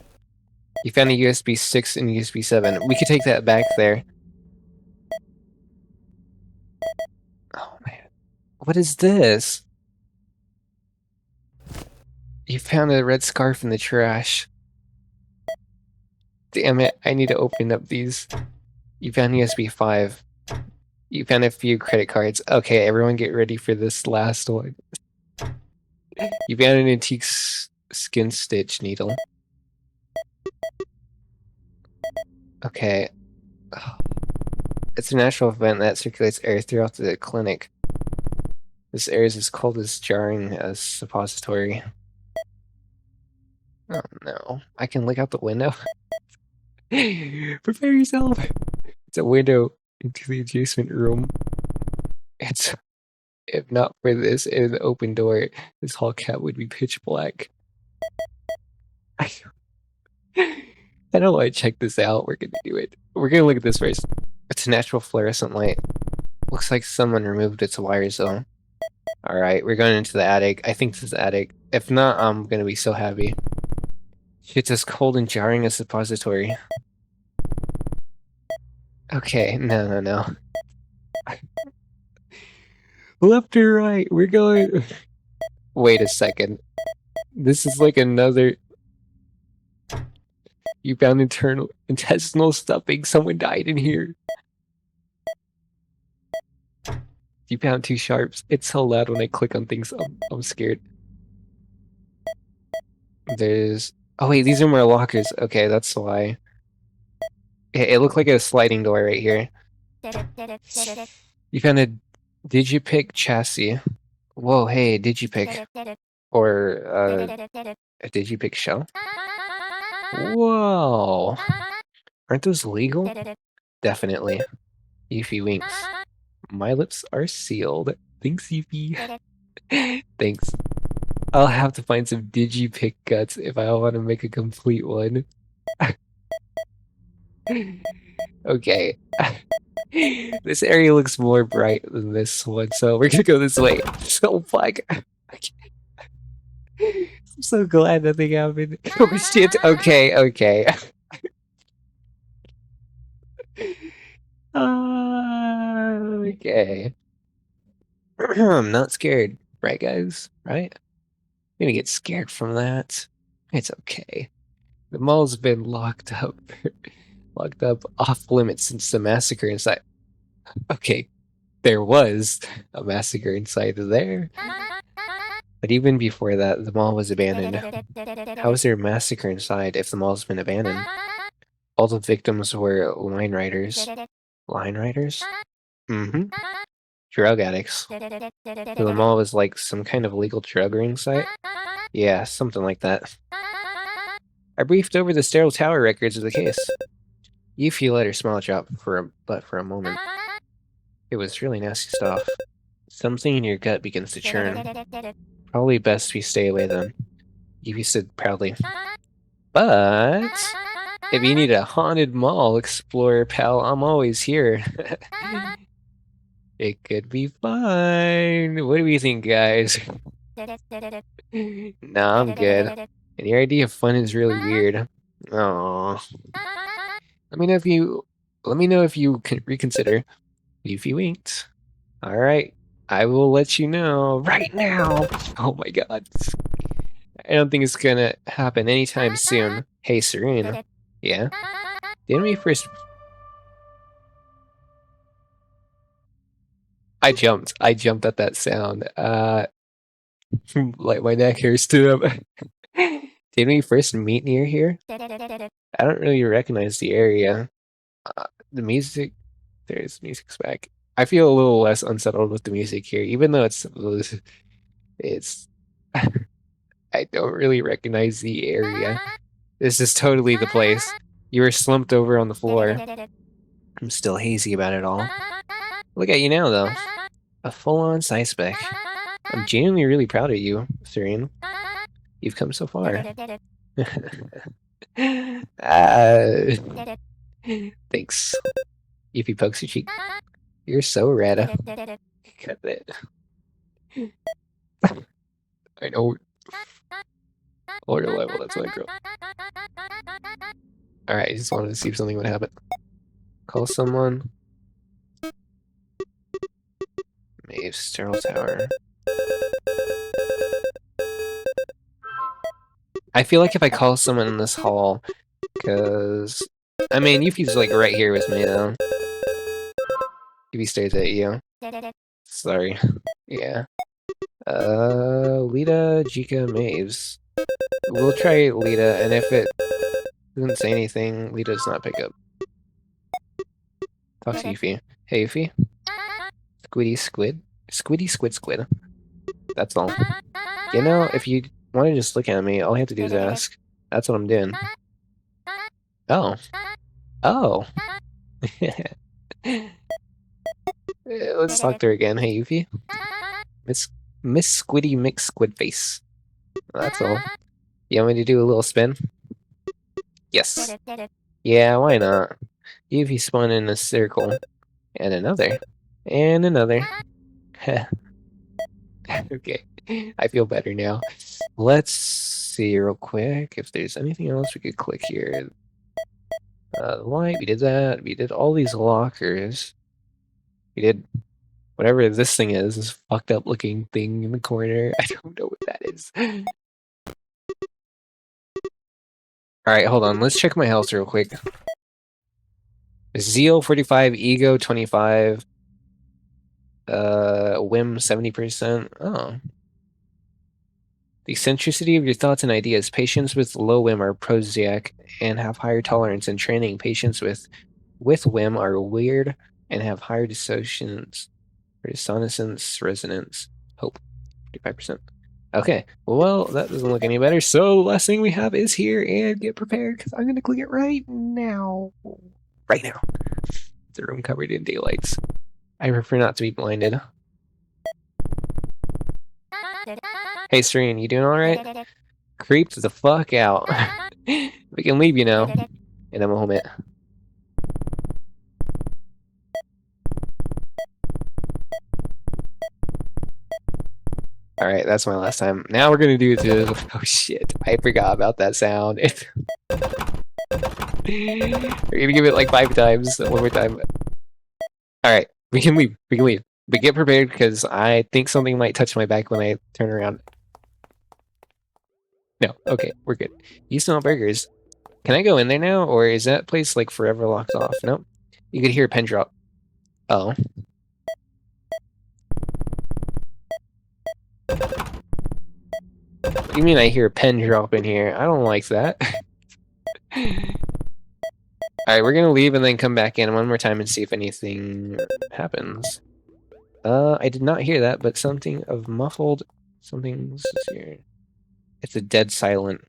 You found a USB 6 and USB 7. We could take that back there. Oh man. What is this? You found a red scarf in the trash. Damn it, I need to open up these. You found USB 5. You found a few credit cards. Okay, everyone get ready for this last one. You found an antique skin stitch needle. Okay. It's a natural event that circulates air throughout the clinic. This air is as cold as jarring as suppository. Oh no. I can look out the window? Prepare yourself! It's a window into the adjacent room. It's... If not for this and the open door, this hall cat would be pitch black. I don't want to check this out. We're gonna do it. We're gonna look at this first. It's a natural fluorescent light. Looks like someone removed its wires though. Alright, we're going into the attic. I think this is the attic. If not, I'm gonna be so happy. Shit's as cold and jarring as suppository. Okay, no. Left or right? We're going... Wait a second. This is like another... You found internal intestinal stuffing. Someone died in here. You found 2 sharps. It's so loud when I click on things. I'm scared. There's... Oh wait, these are more lockers. Okay, that's why. It looked like a sliding door right here. You found a Digipic chassis. Whoa, hey, Digipic. Or a Digipic shell? Whoa. Aren't those legal? Definitely. Yuffie winks. My lips are sealed. Thanks, Yuffie. Thanks. I'll have to find some Digipic guts if I want to make a complete one. Okay. This area looks more bright than this one, so we're gonna go this way. So fuck. I'm so glad nothing happened. Oh shit. Okay. Okay. I'm not scared, right, guys? Right? I'm gonna get scared from that. It's okay. The mall's been locked up. Locked up off limits since the massacre inside. Okay, there was a massacre inside there. But even before that, the mall was abandoned. How is there a massacre inside if the mall's been abandoned? All the victims were line riders. Line riders? Mm-hmm. Drug addicts. So the mall was like some kind of legal drug ring site? Yeah, something like that. I briefed over the sterile tower records of the case. Yuffie let her smile drop for a moment. It was really nasty stuff. Something in your gut begins to churn. Probably best we stay away then. Yuffie said proudly. But if you need a haunted mall explorer, pal, I'm always here. It could be fun. What do we think, guys? Nah, I'm good. And your idea of fun is really weird. Aww. Let me know if you can reconsider. Yuffie winked. Alright. I will let you know right now. Oh my god. I don't think it's gonna happen anytime soon. Hey, Tsurine. Yeah? Didn't we first... I jumped at that sound. Like my neck hair stood up. Didn't we first meet near here? I don't really recognize the area. The music... There's music's back. I feel a little less unsettled with the music here, even though it's... I don't really recognize the area. This is totally the place. You were slumped over on the floor. I'm still hazy about it all. Look at you now, though. A full-on PsySpec. I'm genuinely really proud of you, Tsurine. You've come so far. Thanks. Yuffie pokes your cheek. You're so red. Cut it. I know. Lower level, that's my girl. Alright, I just wanted to see if something would happen. Call someone. Maeve, sterile tower. I feel like if I call someone in this hall, because... I mean, Yuffie's like right here with me, though. Yuffie stares at you. Sorry. Yeah. Lita, Jika, Maeves. We'll try Lita, and if it doesn't say anything, Lita does not pick up. Talk to Yuffie. Hey, Yuffie. Squiddy squid? Squiddy squid squid. That's all. You know, if you want to just look at me, all you have to do is ask. That's what I'm doing. Oh. Oh. Let's talk to her again. Hey, Yuffie. Miss Squiddy Mix Squid Face. That's all. You want me to do a little spin? Yes. Yeah, why not? Yuffie spun in a circle. And another. And another. Okay. I feel better now. Let's see real quick if there's anything else we could click here. The light, we did that. We did all these lockers. We did whatever this thing is, this fucked up looking thing in the corner. I don't know what that is. Alright, hold on. Let's check my health real quick. Zeal 45, Ego 25, Whim 70%. Oh. The eccentricity of your thoughts and ideas. Patients with low whim are prosaic and have higher tolerance and training. Patients with whim are weird and have higher dissonance, resonance, hope, 55%. Okay, well, that doesn't look any better. So, last thing we have is here, and get prepared, because I'm going to click it right now. Right now. The room covered in daylights. I prefer not to be blinded. Hey, Tsurine, you doing alright? Creeped the fuck out. We can leave you now. In a moment. Alright, that's my last time. Now we're gonna do this. Oh shit, I forgot about that sound. We're gonna give it like 5 times. One more time. Alright, we can leave. We can leave. But get prepared because I think something might touch my back when I turn around. No, okay, we're good. You smell burgers. Can I go in there now, or is that place like forever locked off? Nope. You could hear a pen drop. Oh. What do you mean I hear a pen drop in here? I don't like that. Alright, we're gonna leave and then come back in one more time and see if anything happens. I did not hear that, but something of muffled... Something's here. It's a dead silent.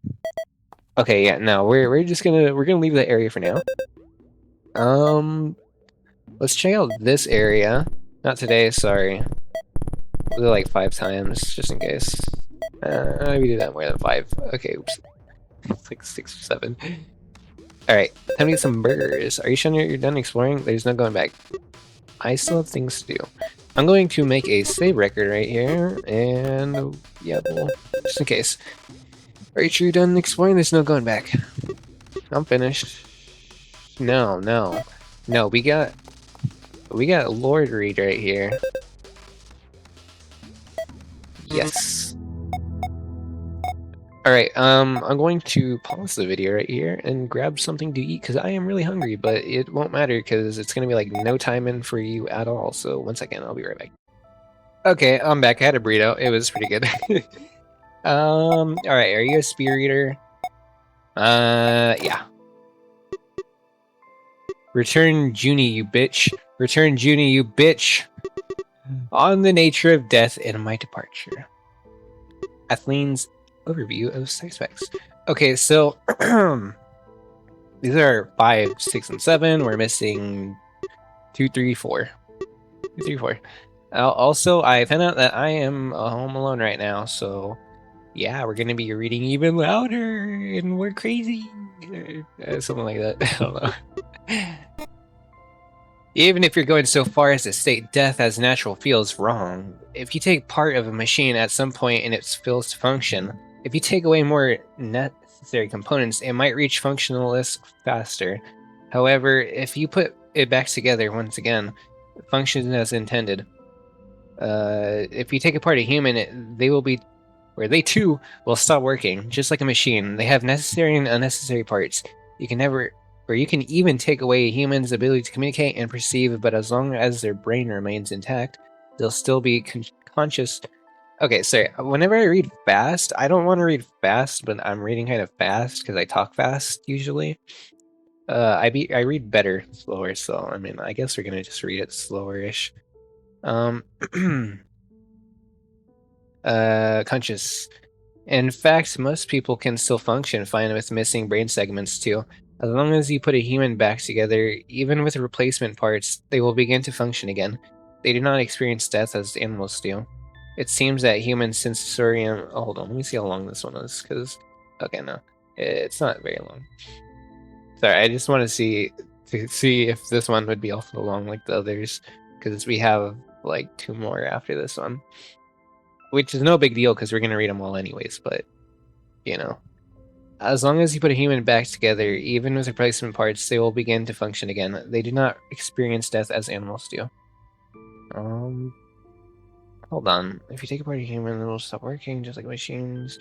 Okay, yeah, no, we're just gonna leave that area for now. Let's check out this area. Not today, sorry. We'll do like 5 times, just in case. We did that more than 5. Okay, oops. It's like 6 or 7. Alright, time to get some burgers. Are you sure you're done exploring? There's no going back. I still have things to do. I'm going to make a save record right here, and yeah, well, just in case. Are you sure you're done exploring? There's no going back. I'm finished. No, we got Lord Reed right here. Yes. Alright, I'm going to pause the video right here and grab something to eat because I am really hungry, but it won't matter because it's going to be like no time in for you at all. So 1 second, I'll be right back. Okay, I'm back. I had a burrito. It was pretty good. Alright, are you a spear eater? Yeah. Return Junie, you bitch. Return Junie, you bitch. On the nature of death and my departure. Athleen's overview of PsySpec. Okay, so these are 5, 6, and 7. We're missing 2, 3, 4. 2, 3, 4. Also, I found out that I am home alone right now, so yeah, we're gonna be reading even louder, and we're crazy. Something like that. I don't know. Even if you're going so far as to state death as natural feels wrong, if you take part of a machine at some point and it fails to function, if you take away more necessary components, it might reach functionalness faster. However, if you put it back together once again, it functions as intended. If you take apart a human, they too will stop working, just like a machine. They have necessary and unnecessary parts. You can even take away a human's ability to communicate and perceive, but as long as their brain remains intact, they'll still be conscious. Okay, sorry. Whenever I read fast, I don't want to read fast, but I'm reading kind of fast because I talk fast usually. I read better slower, so I mean, I guess we're gonna just read it slower-ish. Conscious. In fact, most people can still function fine with missing brain segments too. As long as you put a human back together, even with replacement parts, they will begin to function again. They do not experience death as animals do. It seems that human sensorium... Oh, hold on, let me see how long this one is, because... Okay, no. It's not very long. Sorry, I just want to see if this one would be also long like the others, because we have, like, 2 more after this one. Which is no big deal, because we're going to read them all anyways, but... you know. As long as you put a human back together, even with replacement parts, they will begin to function again. They do not experience death as animals do. Hold on. If you take apart a human, it will stop working, just like machines.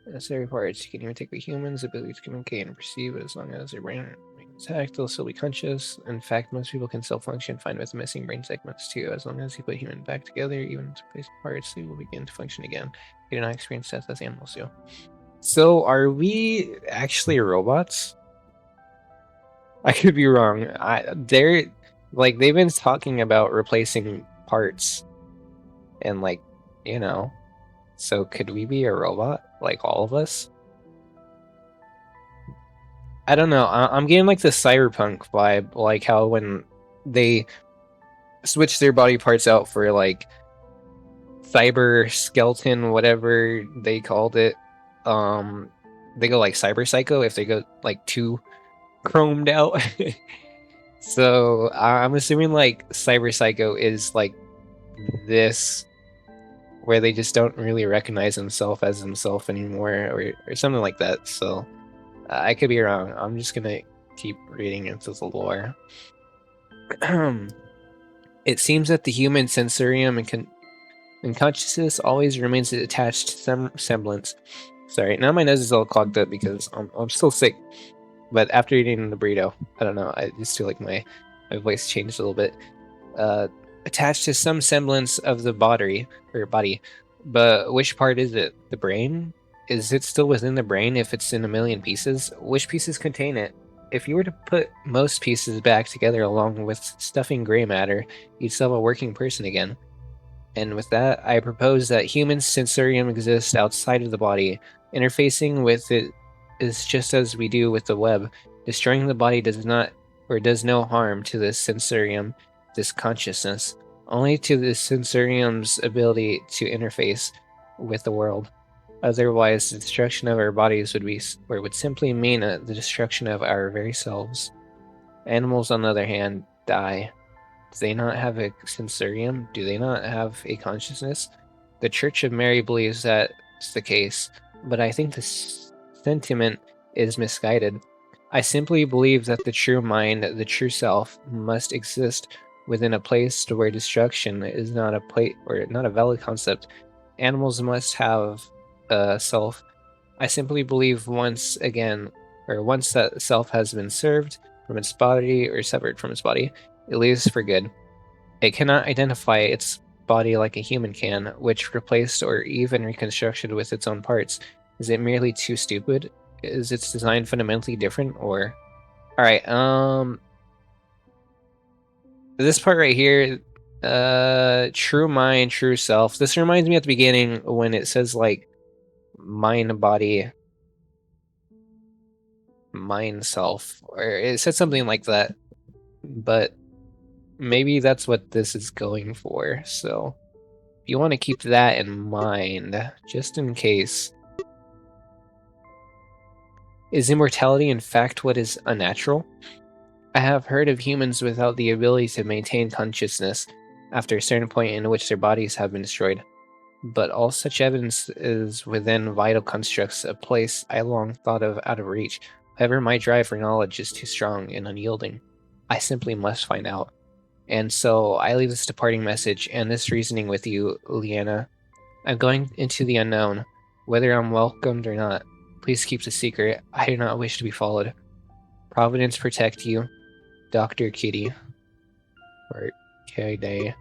Necessary parts. You can even take the human's ability to communicate and perceive, as long as their brain remains intact, they'll still be conscious. In fact, most people can still function fine with missing brain segments too. As long as you put human back together, even with replacement parts, they will begin to function again. They do not experience death as animals do. So, are we actually robots? I could be wrong. They've been talking about replacing parts, and so could we be a robot, like all of us? I don't know. I'm getting like the cyberpunk vibe, like how when they switch their body parts out for like cyber skeleton, whatever they called it. They go like cyber psycho if they go like too chromed out. So I'm assuming like cyber psycho is like this, where they just don't really recognize himself as himself anymore, or something like that. So I could be wrong. I'm just gonna keep reading into the lore. It seems that the human sensorium and consciousness always remains attached to some semblance. Sorry, now my nose is all clogged up because I'm still sick. But after eating the burrito, I don't know, I just feel like my voice changed a little bit. Attached to some semblance of the body. But which part is it? The brain? Is it still within the brain if it's in a million pieces? Which pieces contain it? If you were to put most pieces back together along with stuffing gray matter, you'd still have a working person again. And with that, I propose that human sensorium exists outside of the body. Interfacing with it is just as we do with the web. Destroying the body does no harm to this sensorium, this consciousness, only to the sensorium's ability to interface with the world. Otherwise, the destruction of our bodies would simply mean the destruction of our very selves. Animals, on the other hand, die. Do they not have a sensorium? Do they not have a consciousness? The Church of Mary believes that's the case, but I think the sentiment is misguided. I simply believe that the true mind, the true self, must exist within a place to where destruction is not a valid concept. Animals must have a self. I simply believe once that self has been served from its body or severed from its body, it leaves for good. It cannot identify its body like a human can, which replaced or even reconstructed with its own parts. Is it merely too stupid? Is its design fundamentally different? Or alright, this part right here, true mind, true self. This reminds me at the beginning when it says like mind, body, mind, self, or it said something like that, but maybe that's what this is going for. So you want to keep that in mind, just in case. Is immortality in fact what is unnatural? I have heard of humans without the ability to maintain consciousness after a certain point in which their bodies have been destroyed. But all such evidence is within vital constructs, a place I long thought of out of reach. However, my drive for knowledge is too strong and unyielding. I simply must find out. And so I leave this departing message and this reasoning with you, Liana. I'm going into the unknown, whether I'm welcomed or not. Please keep the secret. I do not wish to be followed. Providence protect you, Dr. Kitty. Or Kitty.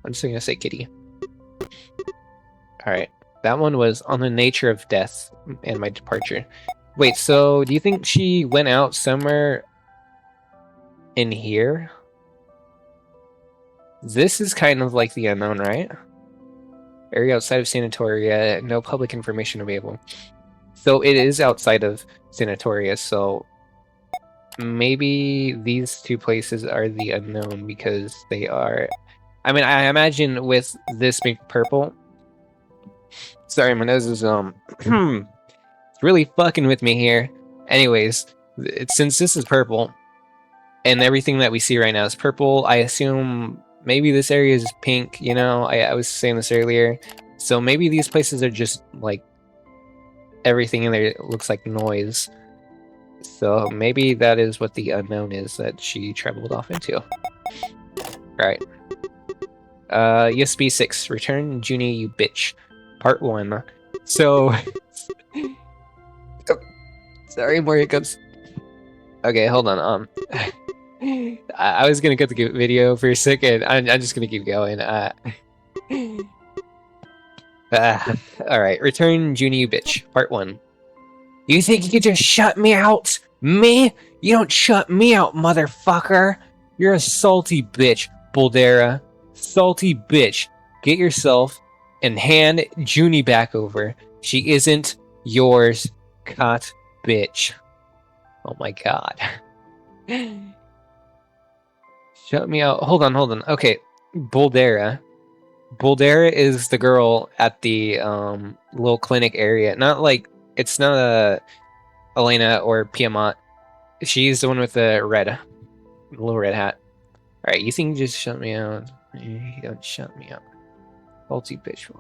I'm just gonna say Kitty. Alright. That one was on the nature of death and my departure. Wait, so do you think she went out somewhere in here? This is kind of like the unknown, right? Area outside of Sanatoria, no public information available. So it is outside of Sanatoria, so maybe these two places are the unknown because they are... I mean, I imagine with this being purple... Sorry, my nose is, it's really fucking with me here. Anyways, since this is purple, and everything that we see right now is purple, I assume maybe this area is pink, you know? I was saying this earlier. So maybe these places are just, like, everything in there looks like noise. So maybe that is what the unknown is that she traveled off into. Alright. USB 6. Return Junie, you bitch. Part 1. So... Sorry, more hiccups. Okay, hold on. I was gonna cut the video for a second. I'm just gonna keep going. Alright, return Junie, you bitch. Part 1. You think you could just shut me out? Me? You don't shut me out, motherfucker! You're a salty bitch, Boldera. Salty bitch. Get yourself and hand Junie back over. She isn't yours, cot bitch. Oh my god. Shut me out. Hold on. Okay, Boldera. Boldera is the girl at the little clinic area. Not like, it's not a Elena or Piedmont. She's the one with the little red hat. Alright, you think you just shut me out? You don't shut me out. Salty bitch.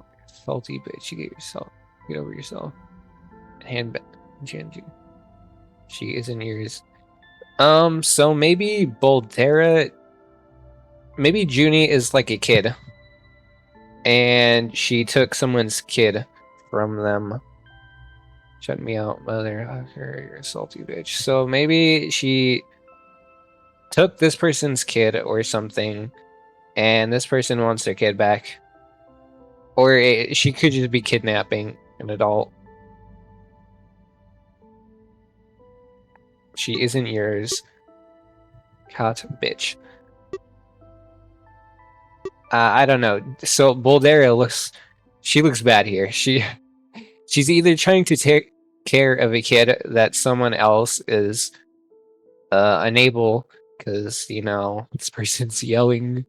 Salty bitch. You get over yourself. Hand back. She isn't yours. So maybe Boldera... Maybe Junie is like a kid. And she took someone's kid from them. Shut me out, motherfucker. You're a salty bitch. So maybe she took this person's kid or something, and this person wants their kid back. Or she could just be kidnapping an adult. She isn't yours. Hot bitch. I don't know. So Boldera looks bad here. She's either trying to take care of a kid that someone else is unable, because, you know, this person's yelling,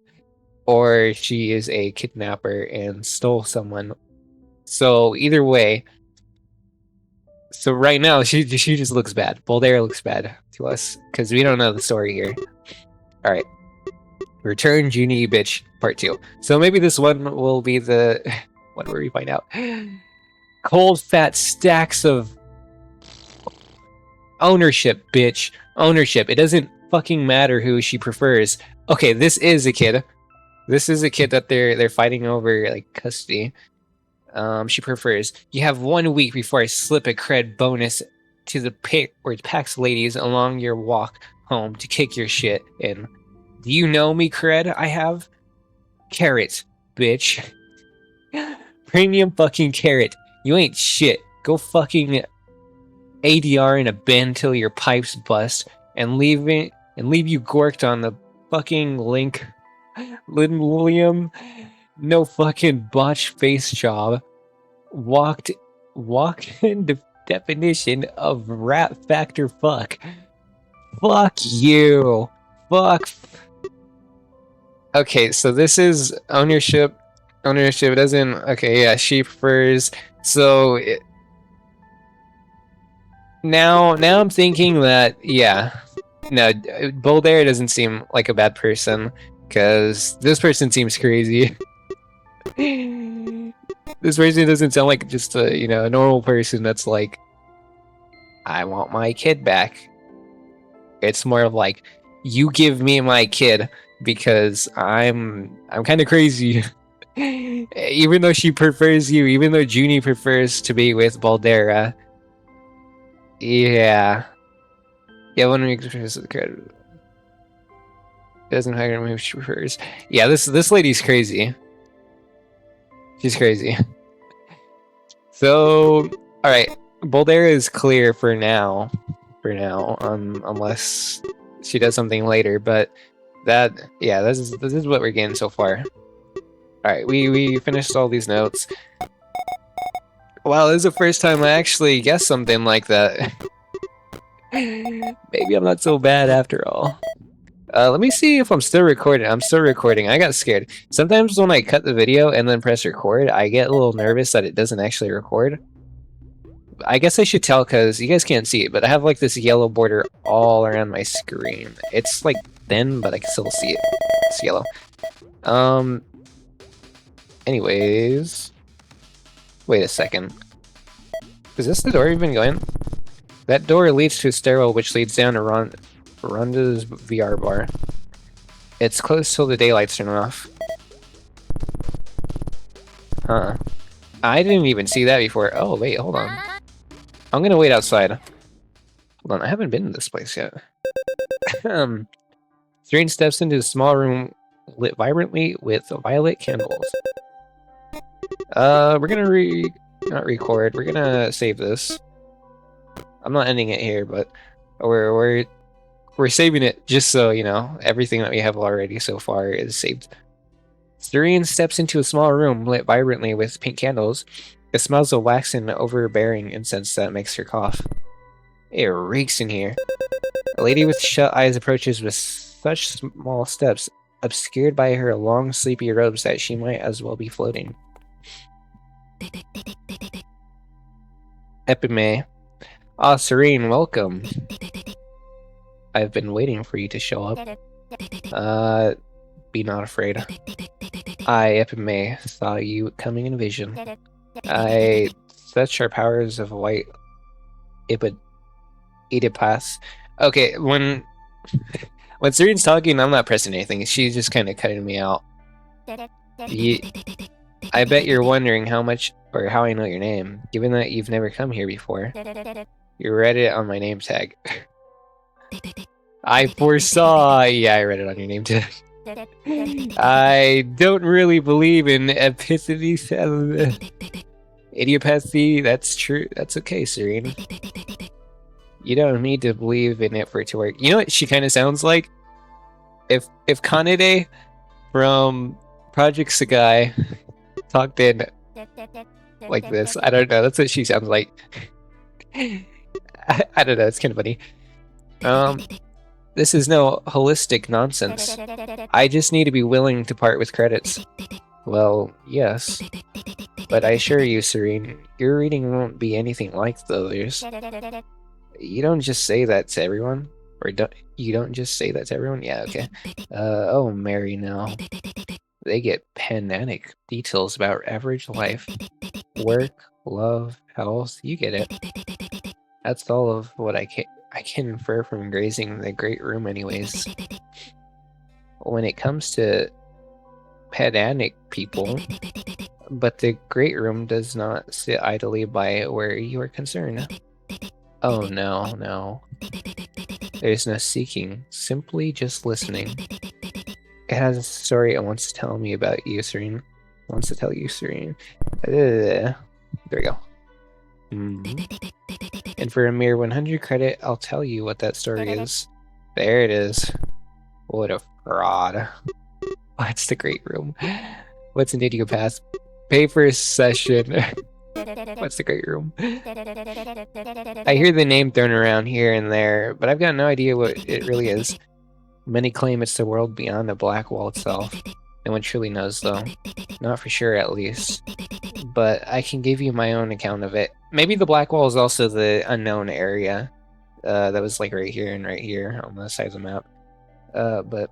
or she is a kidnapper and stole someone. So either way, so right now she just looks bad. Boldera looks bad to us because we don't know the story here. All right, return Junie, bitch, part 2. So maybe this one will be the one where we find out. Cold fat stacks of ownership, bitch. Ownership. It doesn't fucking matter who she prefers. Okay, this is a kid. This is a kid that they're fighting over, like, custody. She prefers. You have 1 week before I slip a cred bonus to the PAX ladies along your walk home to kick your shit in. Do you know me, cred? I have carrot, bitch. Premium fucking carrot. You ain't shit. Go fucking ADR in a bin till your pipes bust and leave you gorked on the fucking linoleum. No fucking botch face job. Walked in definition of rat factor fuck. Fuck you. Fuck. Okay, so this is ownership. Ownership doesn't. Okay, yeah, she prefers. So now I'm thinking that, yeah, no, Boldera doesn't seem like a bad person, because this person seems crazy. This person doesn't sound like just a, you know, a normal person that's like, I want my kid back. It's more of like, you give me my kid because I'm kind of crazy. Even though she prefers you, even though Junie prefers to be with Boldera. Yeah. Yeah, one week prefers the credit. Doesn't hire who she prefers. Yeah, this lady's crazy. She's crazy. So, alright. Boldera is clear for now. Unless she does something later, but that, yeah, this is what we're getting so far. Alright, we finished all these notes. Wow, this is the first time I actually guessed something like that. Maybe I'm not so bad after all. Let me see if I'm still recording. I'm still recording. I got scared. Sometimes when I cut the video and then press record, I get a little nervous that it doesn't actually record. I guess I should tell because you guys can't see it, but I have like this yellow border all around my screen. It's like thin, but I can still see it. It's yellow. Anyways, wait a second. Is this the door you've been going? That door leads to a stairwell which leads down to Rhonda's VR bar. It's closed till the daylights turn off. Huh. I didn't even see that before. Oh, wait, hold on. I'm gonna wait outside. Hold on, I haven't been to this place yet. Tsurine steps into a small room lit vibrantly with violet candles. We're gonna not record. We're gonna save this. I'm not ending it here, but we're saving it just so you know everything that we have already so far is saved. Tsurine steps into a small room lit vibrantly with pink candles. It smells of wax and overbearing incense that makes her cough. It reeks in here. A lady with shut eyes approaches with such small steps, obscured by her long sleepy robes that she might as well be floating. Epime. Ah, Tsurine, welcome. I've been waiting for you to show up. Be not afraid. I, Epime, saw you coming in vision. I such our powers of white Oedipus. Okay, when Tsurine's talking, I'm not pressing anything. She's just kind of cutting me out. I bet you're wondering how I know your name, given that you've never come here before. You read it on my name tag. I foresaw. Yeah, I read it on your name tag. I don't really believe in idiopathy. That's true. That's okay, Tsurine. You don't need to believe in it for it to work. You know what she kind of sounds like? If Kanede from Project Sagai talked in like this. I don't know. That's what she sounds like. I don't know. It's kind of funny. This is no holistic nonsense. I just need to be willing to part with credits. Well, yes. But I assure you, Tsurine, your reading won't be anything like the others. You don't just say that to everyone? Or you don't just say that to everyone? Yeah, okay. Oh, Mary, no. They get pedantic details about average life. Work, love, health, you get it. That's all of what I can infer from grazing the Great Room anyways. When it comes to pedantic people, but the Great Room does not sit idly by where you are concerned. Oh no. There's no seeking, simply just listening. It has a story it wants to tell me about you, Tsurine. Wants to tell you, Tsurine. There we go. And for a mere 100 credit, I'll tell you what that story is. There it is. What a fraud. What's the Great Room? What's an idiopath? Pay for a session. What's the Great Room? I hear the name thrown around here and there, but I've got no idea what it really is. Many claim it's the world beyond the black wall itself. No one truly knows, though. Not for sure, at least. But I can give you my own account of it. Maybe the black wall is also the unknown area. That was like right here and right here on the side of the map. But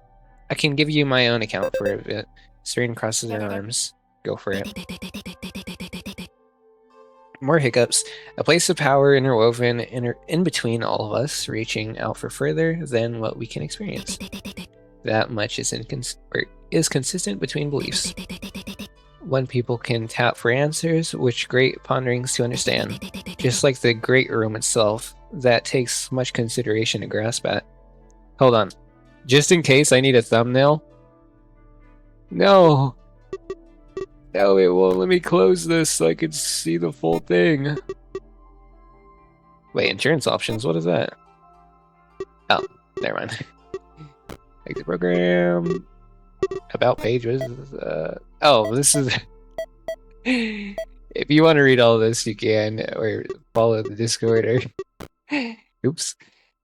I can give you my own account for it. Tsurine crosses her arms. Go for it. More hiccups. A place of power interwoven in between all of us, reaching out for further than what we can experience. That much is consistent between beliefs. One people can tap for answers, which great ponderings to understand. Just like the Great Room itself, that takes much consideration to grasp at. Hold on. Just in case I need a thumbnail? No! No, it won't let me close this so I can see the full thing. Wait, insurance options? What is that? Oh, never mind. Exit program. About page. What is this? Oh, this is... If you want to read all this, you can. Or follow the Discord or... Oops.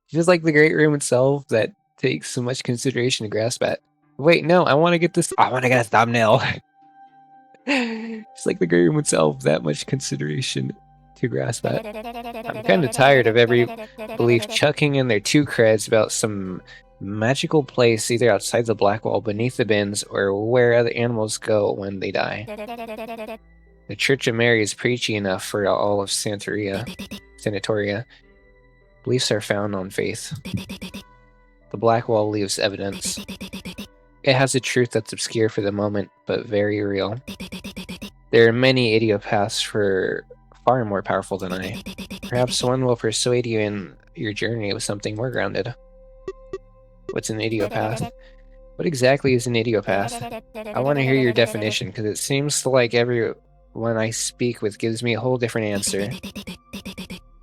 Just like the Great Room itself, that takes so much consideration to grasp at. Wait, no, I want to get this... I want to get a thumbnail. Just like the Great Room itself, that much consideration to grasp at. I'm kind of tired of every belief chucking in their 2 creds about some magical place either outside the black wall, beneath the bins, or where other animals go when they die. The Church of Mary is preachy enough for all of Sanatoria. Beliefs are found on faith. The black wall leaves evidence. It has a truth that's obscure for the moment, but very real. There are many idiopaths far more powerful than I. Perhaps one will persuade you in your journey with something more grounded. What's an idiopath? What exactly is an idiopath? I want to hear your definition, because it seems like everyone I speak with gives me a whole different answer.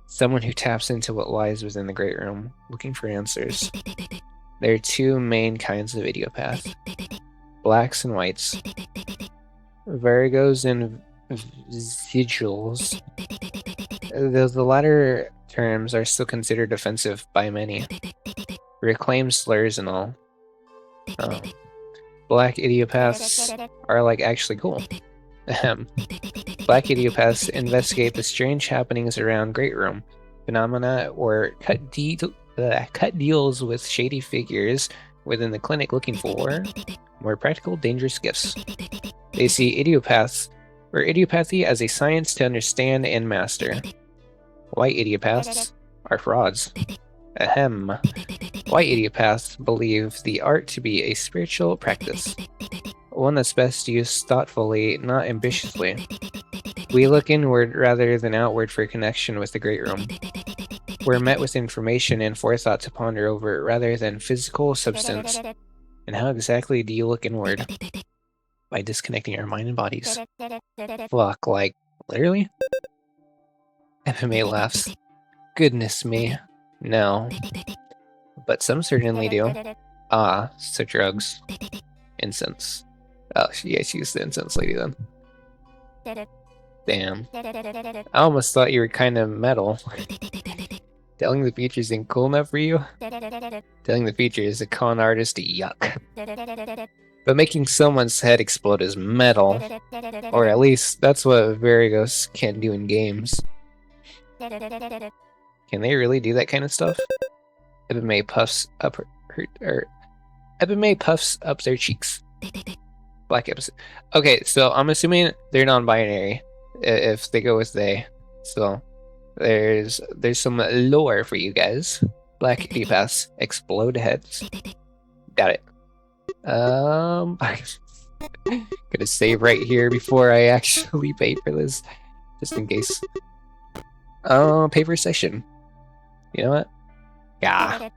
Someone who taps into what lies within the Great Room, looking for answers. There are two main kinds of idiopath. Blacks and whites. Virgos and sigils. Though the latter terms are still considered offensive by many. Reclaimed slurs and all. Black idiopaths are actually cool. Black idiopaths investigate the strange happenings around Great Room phenomena or cut deals with shady figures within the clinic looking for more practical, dangerous gifts. They see idiopathy as a science to understand and master. White idiopaths are frauds. Ahem. White idiopaths believe the art to be a spiritual practice, one that's best used thoughtfully, not ambitiously. We look inward rather than outward for connection with the Great Room. We're met with information and forethought to ponder over rather than physical substance. And how exactly do you look inward? By disconnecting our mind and bodies. Fuck, literally? FMA laughs. Goodness me. No. But some certainly do. Ah, so drugs. Incense. Oh, yeah, she's the incense lady then. Damn. I almost thought you were kind of metal. Telling the future isn't cool enough for you? Telling the future is a con artist, yuck. But making someone's head explode is metal. Or at least, that's what Varigos can do in games. Can they really do that kind of stuff? Ebime puffs up Ebime puffs up their cheeks. Black episode. Okay, so I'm assuming they're non-binary if they go with they. So there's some lore for you guys. Black idiopaths explode heads. Got it. Gonna save right here before I actually pay for this, just in case. Paper session. You know what? Yeah.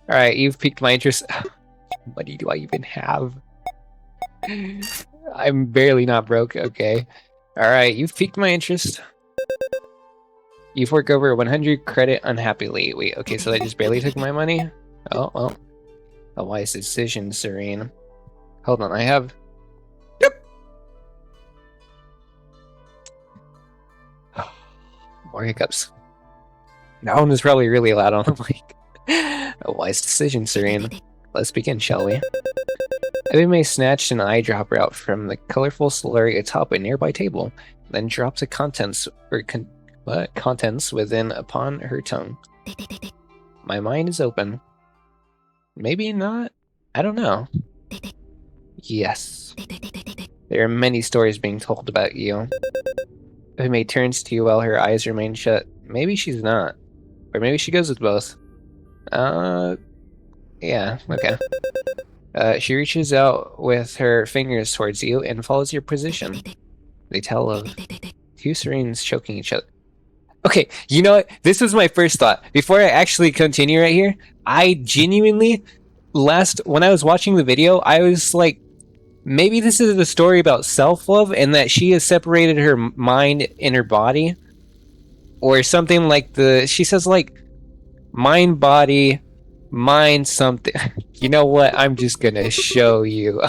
Alright, you've piqued my interest. What money do I even have? I'm barely not broke, okay. Alright, you've piqued my interest. You've worked over 100 credit unhappily. Wait, okay, so I just barely took my money? Oh, well. A wise decision, Tsurine. Hold on, I have... Yep! More hiccups. That one was probably really loud on the mic. A wise decision, Tsurine. Let's begin, shall we? Ebime snatched an eyedropper out from the colorful slurry atop a nearby table, then dropped the contents within upon her tongue. My mind is open. Maybe not. I don't know. Yes. There are many stories being told about you. Ebime turns to you while her eyes remain shut. Maybe she's not. Or maybe she goes with both. Yeah, okay. She reaches out with her fingers towards you and follows your position. They tell of two Tsurines choking each other. Okay, you know what? This was my first thought. Before I actually continue right here, I genuinely, when I was watching the video, I was like, maybe this is a story about self-love and that she has separated her mind and her body. Or something like she says like, mind, body, mind, something. You know what? I'm just gonna show you.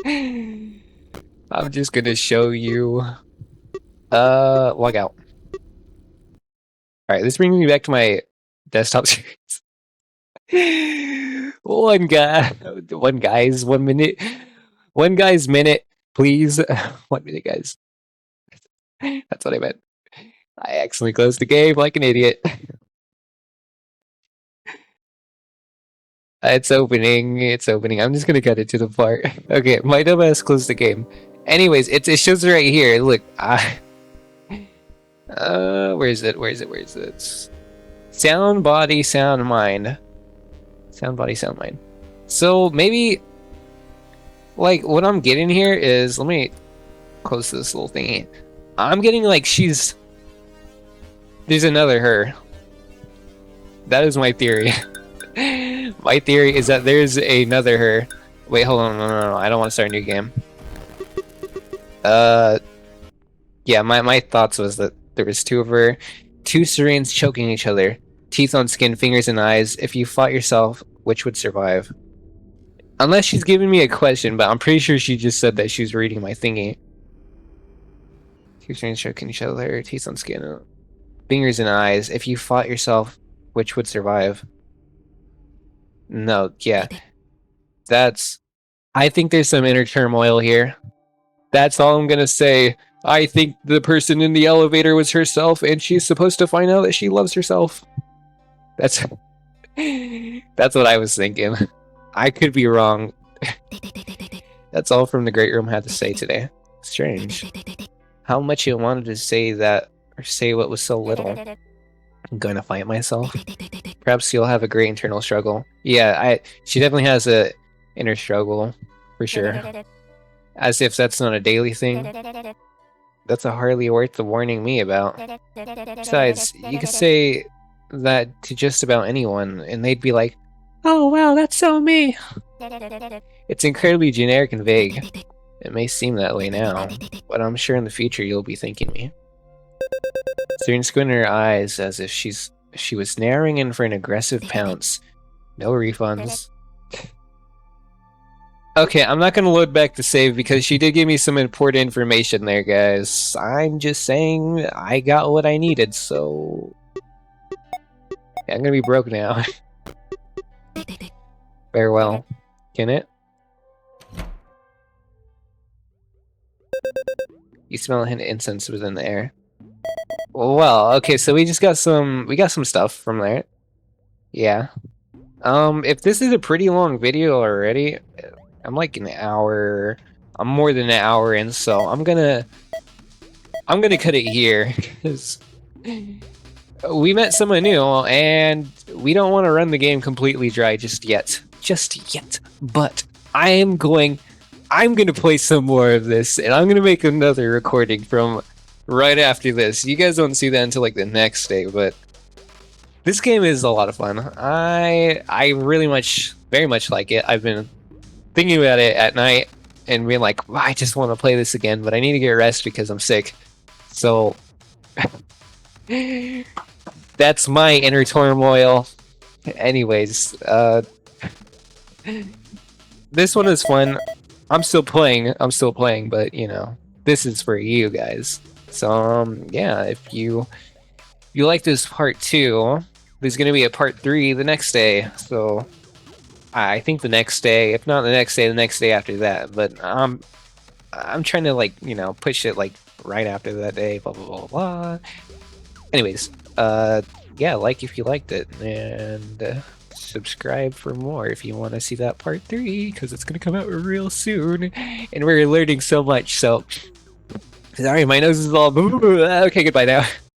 I'm just gonna show you. Log out. Alright, this brings me back to my desktop series. One guy's minute, please. 1 minute, guys. That's what I meant. I accidentally closed the game like an idiot. It's opening. I'm just gonna cut it to the part. Okay, my dumbass closed the game. Anyways, it shows it right here. Look, where is it? Where is it? Where is it? Sound body, sound mind. Sound body, sound mind. So maybe, like, what I'm getting here is, let me close this little thingy. I'm getting like there's another her. That is my theory. My theory is that there's another her. Wait, hold on, no, I don't want to start a new game. Yeah, my thoughts was that there was two of her, two Tsurines choking each other, teeth on skin, fingers and eyes. If you fought yourself, which would survive? Unless she's giving me a question, but I'm pretty sure she just said that she was reading my thingy. Two Tsurines choking each other, teeth on skin, fingers and eyes. If you fought yourself, which would survive? No, yeah. I think there's some inner turmoil here. That's all I'm gonna say. I think the person in the elevator was herself, and she's supposed to find out that she loves herself. That's what I was thinking. I could be wrong. That's all from the Great Room had to say today. Strange. How much you wanted to say that, or say what was so little. I'm gonna fight myself. Perhaps you'll have a great internal struggle. Yeah, she definitely has a inner struggle, for sure. As if that's not a daily thing. That's a hardly worth the warning me about. Besides, you could say that to just about anyone, and they'd be like, "Oh wow, that's so me." It's incredibly generic and vague. It may seem that way now, but I'm sure in the future you'll be thanking me. Tsurine squinted her eyes as if she was narrowing in for an aggressive pounce. No refunds. Okay, I'm not gonna load back to save because she did give me some important information there, guys. I'm just saying I got what I needed, so yeah, I'm gonna be broke now. Farewell. Can it? You smell a hint of incense within the air. Well, okay, so we got some stuff from there. Yeah. If this is a pretty long video already, I'm like an hour. I'm more than an hour in, so I'm gonna cut it here because we met someone new, and we don't want to run the game completely dry just yet. But I'm gonna play some more of this, and I'm gonna make another recording from right after this. You guys don't see that until like the next day, but this game is a lot of fun. I very much like it. I've been thinking about it at night and being like, I just want to play this again, but I need to get rest because I'm sick. So that's my inner turmoil. Anyways, this one is fun. I'm still playing, but you know, this is for you guys. So yeah, if you like this part 2, there's gonna be a part 3 the next day. So I think the next day, if not the next day, the next day after that. But I'm trying to, like, you know, push it like right after that day. Blah blah blah blah. Anyways, yeah, like if you liked it, and subscribe for more if you want to see that part 3, because it's gonna come out real soon, and we're learning so much. So sorry, my nose is all okay. Goodbye now.